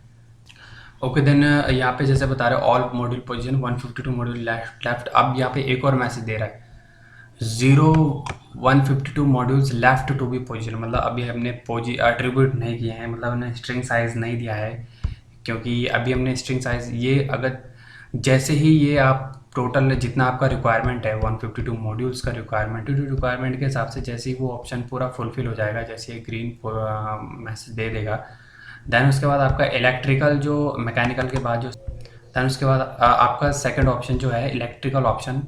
ओके देन यहाँ पे जैसे बता रहे all module position 152 module left. अब यहाँ पे एक और मैसेज दे रहा है 152 modules left to be position, मतलब अभी हमने एट्रीब्यूट नहीं किए हैं, मतलब हमने स्ट्रिंग साइज नहीं दिया है, क्योंकि अभी हमने स्ट्रिंग साइज ये अगर जैसे ही ये आप टोटल जितना आपका रिक्वायरमेंट है 152 मॉड्यूल्स का रिक्वायरमेंट के हिसाब से जैसे ही वो ऑप्शन पूरा फुलफिल हो जाएगा, जैसे ये ग्रीन मैसेज दे देगा, देन उसके बाद आपका इलेक्ट्रिकल जो मैकेनिकल के बाद जो देन उसके बाद आपका सेकंड ऑप्शन जो है इलेक्ट्रिकल ऑप्शन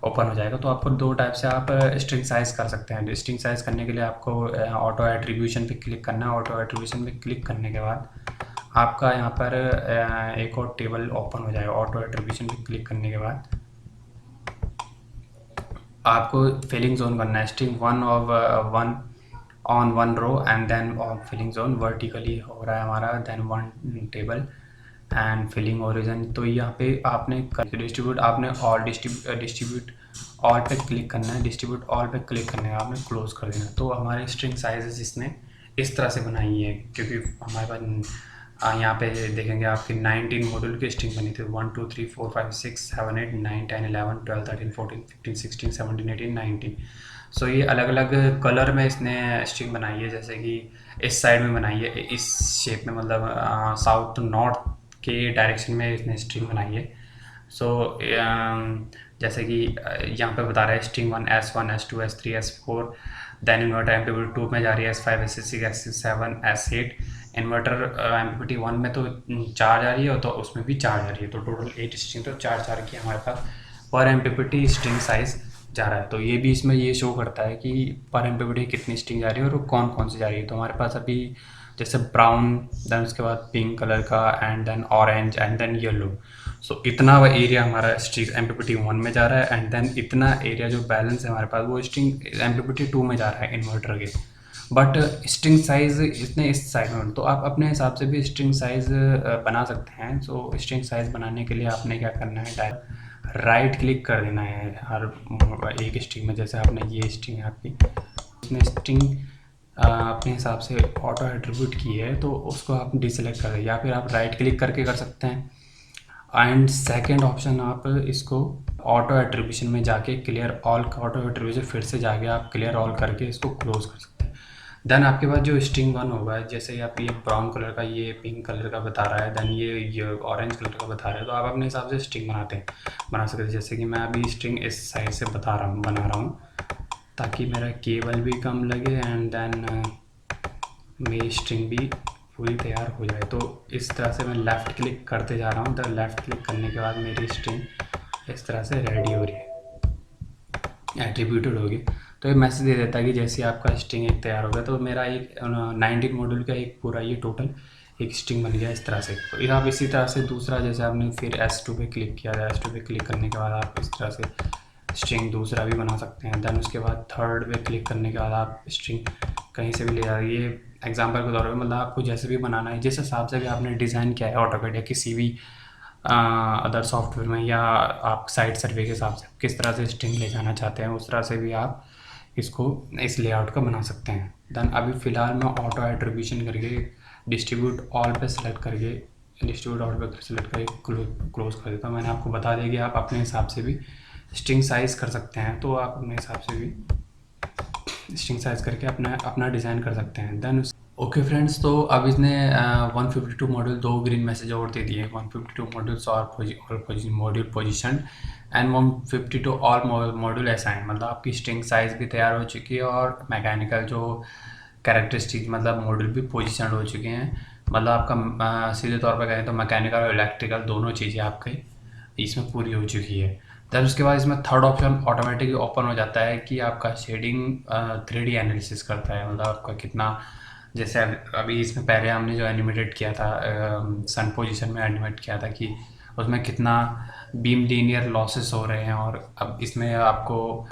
ओपन हो जाएगा। तो आपको दो टाइप से आप स्ट्रिंग साइज़ कर सकते हैं। स्ट्रिंग साइज़ करने के लिए आपको ऑटो एट्रीब्यूशन पे क्लिक करना है। ऑटो एट्रीब्यूशन पे क्लिक करने के बाद आपका यहाँ पर एक और टेबल ओपन हो जाएगा। ऑटो एट्रीब्यूशन पे क्लिक करने के बाद आपको फिलिंग जोन करना है। String one on one row and then filling zone vertically हो रहा है हमारा, then one table and filling origin. तो यहाँ पे आपने डिस्ट्रीब्यूट आपने ऑल डिस्ट्रीब्यूट ऑल पे क्लिक करना है। डिस्ट्रीब्यूट ऑल पे क्लिक करने का आपने क्लोज कर देना। तो हमारे स्ट्रिंग साइजेस इसने इस तरह से बनाई है, क्योंकि हमारे पास यहाँ पे देखेंगे आपकी 19 मॉड्यूल की स्ट्रिंग बनी थी 1 2 3 4 5 6 7 8 9 10 11 12 13 14 15 16 17 18 19। सो ये अलग अलग कलर में इसने स्ट्रिंग बनाई है, जैसे कि इस साइड में बनाई है इस शेप में, मतलब साउथ नॉर्थ के डायरेक्शन में इसने स्ट्रिंग बनाई है। सो जैसे कि यहाँ पे बता रहा है string 1 S1 S2 S3 S4, then inverter MPPT 2 में जा रही है S5 S6 S7 S8। Inverter MPPT 1 में तो 4 जा रही है, तो उसमें भी 4 जा रही है, तो टोटल 8 स्ट्रिंग, तो 4 की हमारे पास पर MPPT स्ट्रिंग साइज़ जा रहा है। तो ये भी इसमें ये शो करता है कि पर MPPT कितनी स्ट्रिंग जा रही है और कौन कौन सी जा रही है। तो हमारे पास अभी जैसे ब्राउन, देन उसके बाद पिंक कलर का, and then orange, and then yellow. So इतना एरिया हमारा स्ट्रिंग MPPT 1 में जा रहा है, एंड देन इतना एरिया जो बैलेंस है हमारे पास वो स्ट्रिंग MPPT 2 में जा रहा है इन्वर्टर के। बट स्ट्रिंग साइज़ इतने इस साइड में, तो आप अपने हिसाब से भी स्ट्रिंग साइज़ बना सकते हैं। सो स्ट्रिंग साइज़ बनाने के लिए आपने क्या करना है, राइट क्लिक कर देना है हर एक स्ट्रिंग में। जैसे आपने ये स्ट्रिंग आपकी इसने स्ट्रिंग अपने हिसाब से ऑटो एट्रीब्यूट की है, तो उसको आप डिसेलेक्ट कर दें, या फिर आप राइट क्लिक करके कर सकते हैं। एंड सेकंड ऑप्शन आप इसको ऑटो एट्रीब्यूशन में जाके क्लियर ऑल, ऑटो एट्रीब्यूशन फिर से जाके आप क्लियर ऑल करके इसको क्लोज कर सकते हैं। देन आपके पास जो स्ट्रिंग 1 होगा, जैसे आप ये ब्राउन कलर का, ये पिंक कलर का बता रहा है, देन ये ऑरेंज कलर का बता रहा है, तो आप अपने हिसाब से स्ट्रिंग बना सकते हैं। जैसे कि मैं अभी स्ट्रिंग इस साइड से बना रहा हूँ ताकि मेरा केबल भी कम लगे एंड देन मेरी स्ट्रिंग भी पूरी तैयार हो जाए। तो इस तरह से मैं लेफ़्ट क्लिक करते जा रहा हूँ, तो लेफ़्ट क्लिक करने के बाद मेरी स्ट्रिंग इस तरह से रेडी हो रही है, एट्रीब्यूटेड होगी। तो ये मैसेज दे देता है कि जैसे आपका स्ट्रिंग एक तैयार हो गया। तो मेरा एक 19 मॉड्यूल का एक पूरा ये टोटल एक स्ट्रिंग बन गया इस तरह से। तो आप इसी तरह से दूसरा, जैसे आपने फिर S2 पे क्लिक किया, S2 पे क्लिक करने के बाद आप इस तरह से स्ट्रिंग दूसरा भी बना सकते हैं। देन उसके बाद थर्ड पे क्लिक करने के बाद आप स्ट्रिंग कहीं से भी ले जाइए। ये एग्जांपल के तौर पे, मतलब आपको जैसे भी बनाना है, जिस हिसाब से भी आपने डिज़ाइन किया है ऑटोकैड या किसी भी अदर सॉफ्टवेयर में, या आप साइट सर्वे के हिसाब से किस तरह से स्ट्रिंग ले जाना चाहते हैं, उस तरह से भी आप इसको इस लेआउट का बना सकते हैं। देन अभी फ़िलहाल मैं ऑटो एट्रीब्यूशन करके डिस्ट्रीब्यूट ऑल पे सेलेक्ट करके क्लोज कर देता हूँ। मैंने आपको बता दिया कि आप अपने हिसाब से भी स्ट्रिंग साइज़ कर सकते हैं, तो आप अपने हिसाब से भी स्ट्रिंग साइज़ करके अपना डिज़ाइन कर सकते हैं। देन ओके फ्रेंड्स, तो अब इसने 152 मॉड्यूल 2 ग्रीन मैसेज और दे दिए। 152 मॉड्यूल्स और module position and 152 all module assign, मतलब आपकी स्ट्रिंग साइज भी तैयार हो चुकी है और मैकेनिकल जो कैरेक्टरिस्टिक मतलब मॉड्यूल भी पोजीशन हो चुके हैं। मतलब आपका सीधे तौर पर कहें तो मैकेनिकल और इलेक्ट्रिकल दोनों चीज़ें आपकी इसमें पूरी हो चुकी है। तब उसके बाद इसमें थर्ड ऑप्शन ऑटोमेटिकली ओपन हो जाता है कि आपका शेडिंग 3D एनालिसिस करता है, मतलब आपका कितना, जैसे अभी इसमें पहले हमने जो एनिमेटेड किया था सन पोजीशन में एनिमेट किया था कि उसमें कितना बीम लीनियर लॉसेस हो रहे हैं, और अब इसमें आपको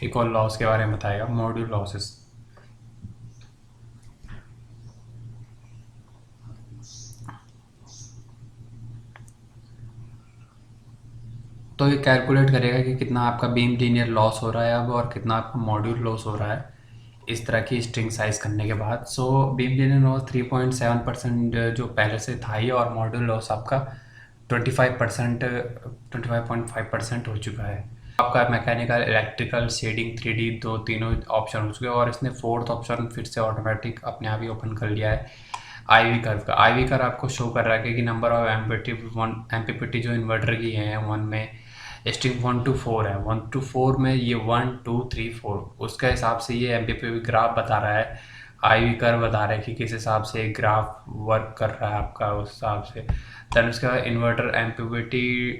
एक और लॉस के बारे में बताएगा, मॉड्यूल लॉसेस। तो ये कैलकुलेट करेगा कि कितना आपका बीम लीनियर लॉस हो रहा है अब और कितना आपका मॉड्यूल लॉस हो रहा है इस तरह की स्ट्रिंग साइज करने के बाद। सो बीम लीनियर लॉस 3.7% जो पहले से था ही, और मॉड्यूल लॉस आपका 25%, 25.5% हो चुका है। आपका मैकेनिकल, इलेक्ट्रिकल, शेडिंग, 3D दो तीनों ऑप्शन हो चुके हैं, और इसने फोर्थ ऑप्शन फिर से ऑटोमेटिक अपने आप ही ओपन कर लिया है आई वी कर्व का। आई वी कर्व आपको शो कर रहा है कि नंबर ऑफ एमपीपीटी जो इन्वर्टर की है वन में स्ट्रिंग 1 to 4 है, 1 to 4 में ये 1 2 3 4 उसके हिसाब से ये एमपीपी ग्राफ बता रहा है, आई वी कर्व बता रहा है कि किस हिसाब से ग्राफ वर्क कर रहा है आपका उस हिसाब से। देन उसके बाद इन्वर्टर एमपीपीटी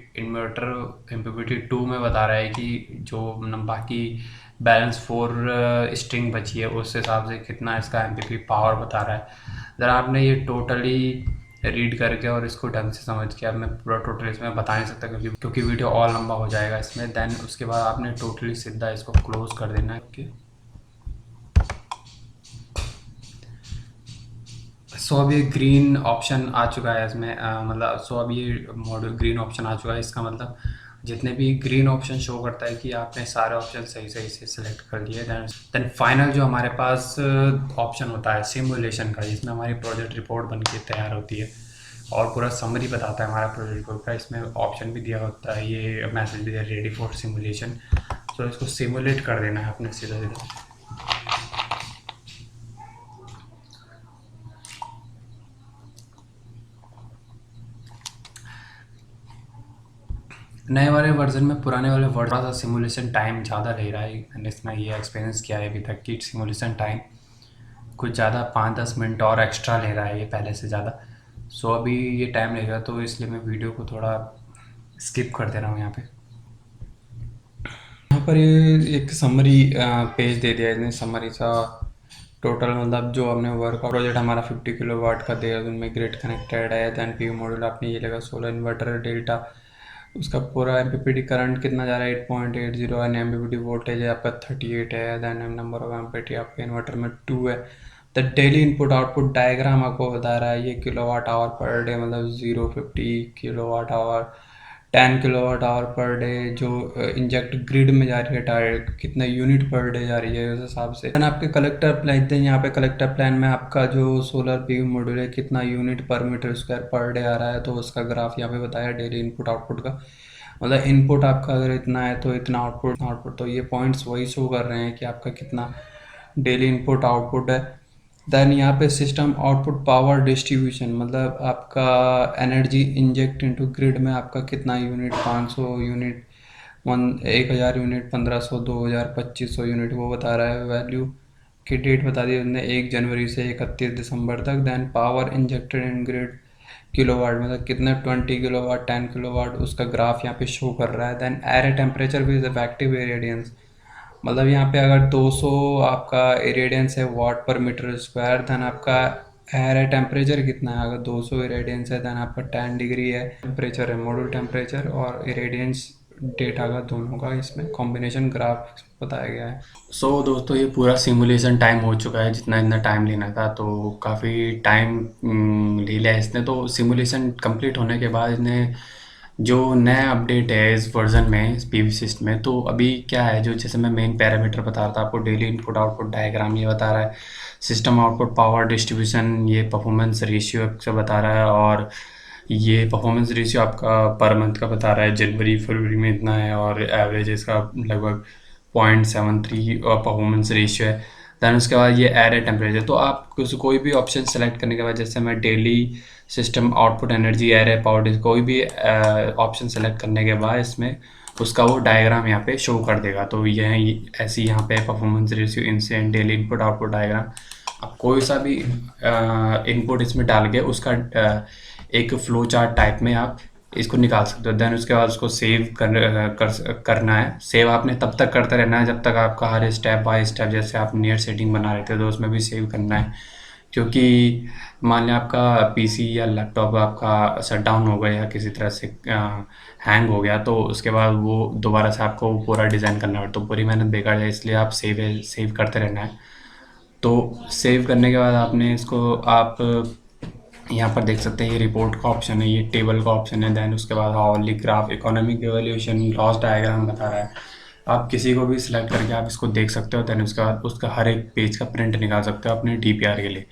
2 में बता रहा है कि जो बाकी बैलेंस 4 स्ट्रिंग बची है उस हिसाब से कितना इसका एमपीपी पावर बता रहा है। ज़रा आपने ये टोटली रीड करके और इसको ढंग से समझ के, अब मैं पूरा टोटल इसमें बता नहीं सकता क्योंकि वीडियो और लंबा हो जाएगा इसमें। देन उसके बाद आपने टोटली सीधा इसको क्लोज कर देना है कि सो अब ये ग्रीन ऑप्शन आ चुका है इसमें, मतलब सो अब ये मॉड्यूल ग्रीन ऑप्शन आ चुका है। इसका मतलब जितने भी ग्रीन ऑप्शन शो करता है कि आपने सारे ऑप्शन सही सही से सिलेक्ट कर लिए। देन फाइनल जो हमारे पास ऑप्शन होता है सिमुलेशन का, जिसमें हमारी प्रोजेक्ट रिपोर्ट बन के तैयार होती है और पूरा समरी बताता है हमारा प्रोजेक्ट रिपोर्ट का। इसमें ऑप्शन भी दिया होता है, ये मैसेज भी दिया रेडी फॉर सिमुलेशन। तो इसको सिमुलेट कर देना है अपने सीधा सीधा। नए वाले वर्जन में पुराने वाले वर्जन थोड़ा सा सिमुलेशन टाइम ज़्यादा ले रहा है। मैंने इसमें ये एक्सपीरियंस किया है अभी तक कि सिमुलेशन टाइम कुछ ज़्यादा 5-10 मिनट और एक्स्ट्रा ले रहा है ये पहले से ज़्यादा। सो अभी ये टाइम लेगा, तो इसलिए मैं वीडियो को थोड़ा स्किप कर दे रहा हूँ यहाँ पे। यहाँ पर ये एक समरी पेज दे दिया है इसने, समरी सा टोटल, मतलब जो हमने वर्क प्रोजेक्ट हमारा 50 किलोवाट का देहरादून में ग्रिड कनेक्टेड है। दैन पीवी मॉड्यूल आपने ये लगा, सोलर इन्वर्टर डेल्टा, उसका पूरा एमपीपीटी करंट कितना जा रहा है 8.80 एंड एमपीपीटी वोल्टेज है आपका 38 है। देन नंबर ऑफ एमपीटी आपके इन्वर्टर में 2 है। The daily input output diagram आपको बता रहा है ये किलोवाट आवर पर डे, मतलब 050 kilowatt hour, 10 kilowatt hour per day जो इंजेक्ट ग्रिड में जा रही है, डायरेक्ट कितना यूनिट पर डे जा रही है उस हिसाब से। देन आपके कलेक्टर प्लान थे, यहाँ पे कलेक्टर प्लान में आपका जो सोलर पीवी मॉड्यूल है कितना यूनिट पर मीटर स्क्वायर पर डे आ रहा है, तो उसका ग्राफ यहाँ पे बताया डेली इनपुट आउटपुट का। मतलब इनपुट आपका अगर इतना है तो इतना आउटपुट, तो ये पॉइंट्स वही शो कर रहे हैं कि आपका कितना डेली इनपुट आउटपुट है। देन यहाँ पे सिस्टम आउटपुट पावर डिस्ट्रीब्यूशन, मतलब आपका एनर्जी इंजेक्ट इनटू ग्रिड में आपका कितना यूनिट, 500 यूनिट, 1000 यूनिट, 1500, 2000, 2500 यूनिट, वो बता रहा है। वैल्यू की डेट बता दी उसने 1 जनवरी से 31 दिसंबर तक। Then power injected in grid kilowatt, मतलब कितना 20 किलोवाट, 10 किलोवाट, उसका ग्राफ यहाँ पे शो कर रहा है। Then array temperature with effective irradiance, मतलब यहाँ पे अगर 200 आपका इरेडियंस है वाट पर मीटर स्क्वायर, देन आपका एयर टेम्परेचर कितना है, अगर 200 इरेडियंस है देन आपका 10 डिग्री है टेम्परेचर है, मॉड्यूल टेम्परेचर और इरेडियंस डेटा का दोनों का इसमें कॉम्बिनेशन ग्राफ बताया गया है। सो दोस्तों ये पूरा सिमुलेशन टाइम हो चुका है, जितना इतना टाइम लेना था तो काफ़ी टाइम ले लिया इसने। तो सिमुलेशन कंप्लीट होने के बाद इसने जो नया अपडेट है इस वर्जन में, इस पीवी सिस्टम में, तो अभी क्या है, जो जैसे मैं मेन पैरामीटर बता रहा था आपको, डेली इनपुट आउटपुट डायग्राम ये बता रहा है, सिस्टम आउटपुट पावर डिस्ट्रीब्यूशन ये परफॉर्मेंस रेशियो से बता रहा है, और ये परफॉर्मेंस रेशियो आपका पर मंथ का बता रहा है, जनवरी फरवरी में इतना है और एवरेज इसका लगभग 0.73 परफॉर्मेंस रेशियो है। देन उसके बाद ये एरे टेम्परेचर। तो आप कोई भी ऑप्शन सेलेक्ट करने के बाद, जैसे मैं daily system output energy array power, कोई भी ऑप्शन सेलेक्ट करने के बाद इसमें उसका वो डायग्राम यहाँ पे शो कर देगा। तो यह ऐसी यहाँ पे performance ratio incident daily input output diagram, आप कोई सा भी इनपुट इसमें डाल के उसका एक फ्लो चार्ट टाइप में आप इसको निकाल सकते हो। देन उसके बाद उसको सेव करना है। सेव आपने तब तक करते रहना है जब तक आपका हर स्टेप बाय स्टेप, जैसे आप नियर सेटिंग बना रहे थे तो उसमें भी सेव करना है, क्योंकि मान लिया आपका पीसी या लैपटॉप आपका शट डाउन हो गया या किसी तरह से हैंग हो गया, तो उसके बाद वो दोबारा से आपको पूरा डिज़ाइन करना है, तो पूरी मेहनत बेकार जाए, इसलिए आप सेव करते रहना है। तो सेव करने के बाद आपने इसको आप यहाँ पर देख सकते हैं, ये रिपोर्ट का ऑप्शन है, ये टेबल का ऑप्शन है। देन उसके बाद hourly graph, economic evolution, loss diagram बता रहा है। आप किसी को भी सिलेक्ट करके आप इसको देख सकते हो। देन उसके बाद उसका हर एक पेज का प्रिंट निकाल सकते हो अपने डीपीआर के लिए।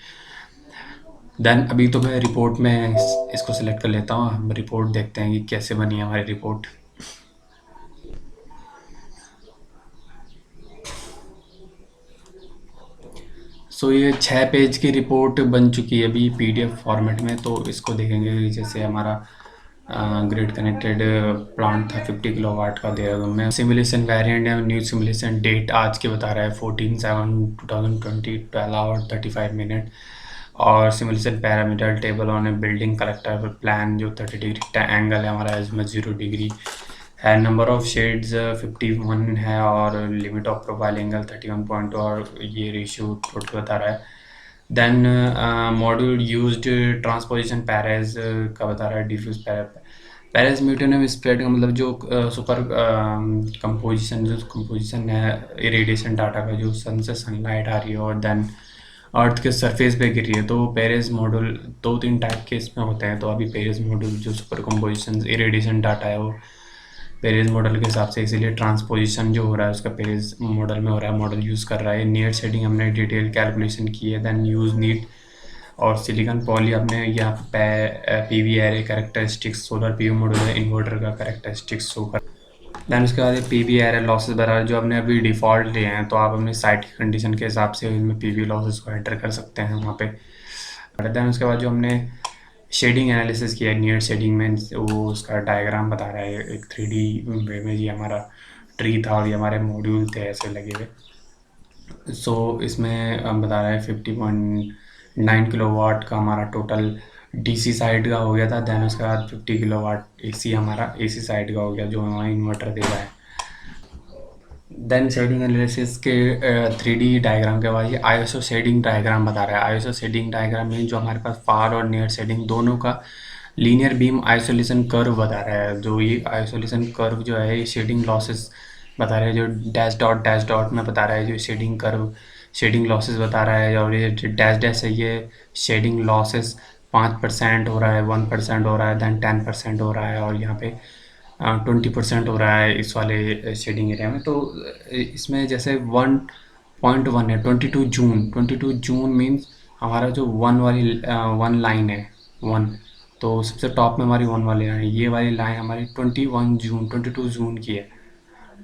देन अभी तो मैं रिपोर्ट में इसको सिलेक्ट कर लेता हूँ, हम रिपोर्ट देखते हैं कि कैसे बनी है हमारी रिपोर्ट। सो ये 6 पेज की रिपोर्ट बन चुकी है अभी पीडीएफ फॉर्मेट में। तो इसको देखेंगे, जैसे हमारा ग्रिड कनेक्टेड प्लांट था 50 किलोवाट का देहरादून में। सिमुलेशन वेरिएंट है, न्यू सिमुलेशन डेट आज के बता रहा है 14/7/2020, 12 hours 35 minutes। और simulation parameter table on A building collector plan जो 30 डिग्री एंगल है हमारा, इसमें 0 डिग्री है। नंबर ऑफ शेड्स 51 है, और लिमिट ऑफ प्रोफाइल एंगल 31.2, और ये रेशियो टोटल बता रहा है। Then module used transposition Perez का बता रहा है, डिफ्यूज पैरेज म्यूटेनियम स्प्रेड का मतलब जो सुपर कंपोजिशन है इरेडिएशन डाटा का, जो सन से सनलाइट आ रही है और देन अर्थ के सरफेस पे गिर रही है। तो पेरेज मॉड्यूल 2-3 टाइप के इसमें होते हैं। तो अभी पेरेज मॉड्यूल जो सुपर कंपोजिशन इरेडिएशन डाटा है वो पेरेज मॉडल के हिसाब से, इसीलिए ट्रांसपोजिशन जो हो रहा है उसका पेरेज मॉडल में हो रहा है, मॉडल यूज़ कर रहा है। नियर शेडिंग हमने डिटेल कैलकुलेशन की है। देन यूज़ नीट और सिलिकॉन पॉली हमने यहाँ पे PV array characteristics, solar PV model है, इन्वर्टर का कैरेक्टरिस्टिक्स शो कर। देन उसके बाद पीवी एरे लॉसेस बता जो हमने अभी डिफ़ॉल्ट लिए हैं, तो आप अपने साइट की कंडीशन के हिसाब से इनमें पीवी लॉसेस को एंटर कर सकते हैं वहाँ पे। देन उसके बाद जो हमने शेडिंग एनालिसिस किया नियर शेडिंग में, वो उसका डायग्राम बता रहा है एक 3D वे में। ये हमारा ट्री था और ये हमारे मॉड्यूल थे ऐसे लगे हुए। सो इसमें हम बता रहा है 50.9 किलोवाट का हमारा टोटल डीसी साइड का हो गया था। देन उसके बाद 50 किलोवाट एसी हमारा एसी साइड का हो गया, जो हमारा इन्वर्टर दे रहा है। देन शेडिंग एनालिसिस के 3D डायग्राम के बाद ये आईएसओ शेडिंग डायग्राम बता रहा है। आईएसओ शेडिंग डायग्राम में जो हमारे पास फार और नियर शेडिंग दोनों का लीनियर बीम आइसोलेशन कर्व बता रहा है। जो ये आइसोलेशन कर्व जो है ये शेडिंग लॉसेस बता रहा है, जो डैश डॉट में बता रहा है जो शेडिंग कर्व शेडिंग लॉसेस बता रहा है। और ये डैश डैश है, ये शेडिंग लॉसेस 5% हो रहा है, 1% हो रहा है, देन 10% हो रहा है, और यहाँ पे 20% हो रहा है इस वाले शेडिंग एरिया में। तो इसमें जैसे 1.1 है, 22 जून मीन्स हमारा जो वन लाइन है, वन, तो सबसे टॉप में हमारी वन वाली लाइन है। ये वाली लाइन हमारी 22 जून की है।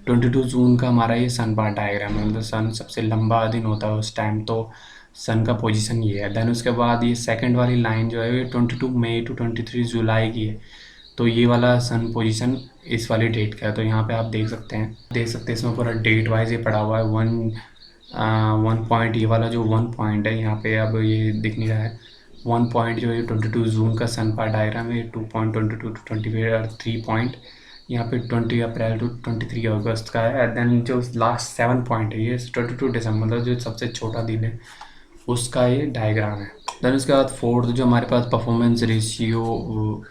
22 जून का हमारा ये सन पार्ट डायग्राम है, मतलब सन सबसे लंबा दिन होता है उस टाइम, तो सन का पोजीशन ये है। देन उसके बाद ये सेकंड वाली लाइन जो है ये 22 मई टू 23 जुलाई की है। तो ये वाला सन पोजीशन इस वाली डेट का है। तो यहाँ पे आप देख सकते हैं इसमें पूरा डेट वाइज ये पड़ा हुआ है। वन पॉइंट, ये वाला जो 1 पॉइंट है यहाँ पे अब ये दिख नहीं रहा है। 1 पॉइंट जो है 22 जून का सन पार्ट डायग्राम है, 2.22 टू 25 और 3 पॉइंट यहाँ पे 20 अप्रैल टू 23 अगस्त का है। देन जो लास्ट 7 पॉइंट है ये 22 दिसंबर, मतलब जो सबसे छोटा दिन है उसका ये डायग्राम है। देन उसके बाद फोर्थ जो हमारे पास परफॉर्मेंस रेशियो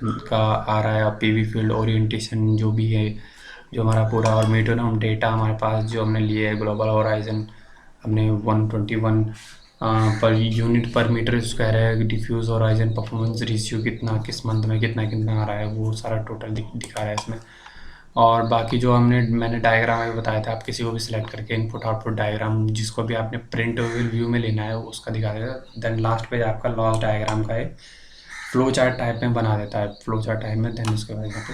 का आ रहा है, और पीवी फील्ड ओरिएंटेशन जो भी है, जो हमारा पूरा और मीटरनम डेटा हमारे पास जो हमने लिए है ग्लोबल होराइजन, हमने 121 पर यूनिट पर मीटर स्क्वायर है। डिफ्यूज होराइजन परफॉर्मेंस रेशियो कितना, किस मंथ में कितना कितना आ रहा है, वो सारा टोटल दिखा रहा है इसमें। और बाकी जो मैंने डायग्राम में बताया था, आप किसी को भी सिलेक्ट करके इनपुट आउटपुट डायग्राम जिसको भी आपने प्रिंट व्यू में लेना है उसका दिखा देगा। देन लास्ट पेज आपका लॉस डायग्राम का एक फ्लो चार्ट टाइप में बना देता है, फ्लो चार्ट टाइप में। देन उसके बाद यहाँ पे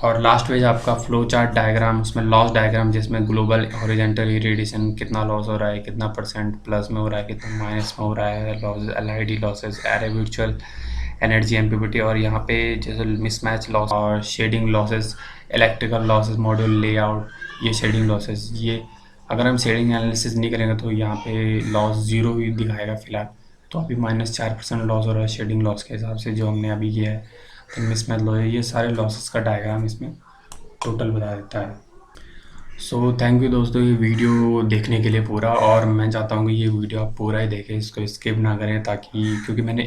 और लास्ट पेज आपका फ्लो चार्ट डायग्राम, उसमें लॉस डायग्राम जिसमें ग्लोबल हॉरिजॉन्टल रेडिएशन कितना लॉस हो रहा है, कितना परसेंट प्लस में हो रहा है, कितना माइनस में हो रहा है, loss LID losses, array virtual energy MPPT, और यहाँ पे जैसे मिसमैच लॉस और shading losses, electrical losses, module layout, ये शेडिंग लॉसेस, ये अगर हम शेडिंग एनालिसिस नहीं करेंगे तो यहाँ पे लॉस ज़ीरो ही दिखाएगा फिलहाल। तो अभी -4% लॉस हो रहा है शेडिंग लॉस के हिसाब से जो हमने अभी किया है। तो मिसमैच लॉस, ये सारे लॉसेस का डायग्राम इसमें टोटल बता देता है। सो थैंक यू दोस्तों ये वीडियो देखने के लिए पूरा, और मैं चाहता हूँ कि ये वीडियो आप पूरा ही देखें, इसको स्किप ना करें, ताकि क्योंकि मैंने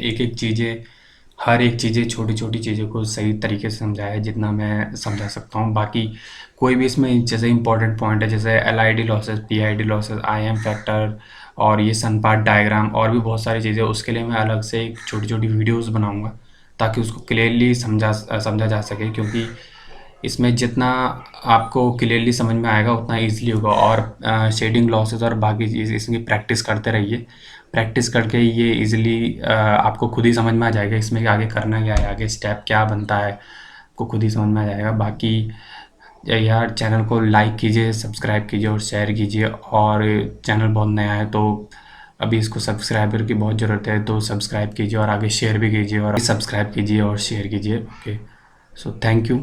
हर एक चीज़ें, छोटी छोटी चीज़ों को सही तरीके से समझाया है जितना मैं समझा सकता हूँ। बाकी कोई भी इसमें जैसे इंपॉर्टेंट पॉइंट है जैसे LID losses, PID losses, IAM factor और ये सन पार्ट डायग्राम और भी बहुत सारी चीज़ें, उसके लिए मैं अलग से एक छोटी छोटी वीडियोज़ बनाऊँगा ताकि उसको क्लियरली समझा जा सके, क्योंकि इसमें जितना आपको क्लियरली समझ में आएगा उतना ईज़िली होगा। और शेडिंग लॉसेस और बाकी चीज़ इसकी प्रैक्टिस करते रहिए, प्रैक्टिस करके ये ईज़िली आपको खुद ही समझ में आ जाएगा इसमें आगे करना क्या है, आगे स्टेप क्या बनता है, आपको खुद ही समझ में आ जाएगा। बाकी यार चैनल को लाइक कीजिए, सब्सक्राइब कीजिए और शेयर कीजिए, और चैनल बहुत नया है तो अभी इसको सब्सक्राइबर की बहुत ज़रूरत है, तो सब्सक्राइब कीजिए और आगे शेयर भी कीजिए, और सब्सक्राइब कीजिए और शेयर कीजिए। Okay, so thank you.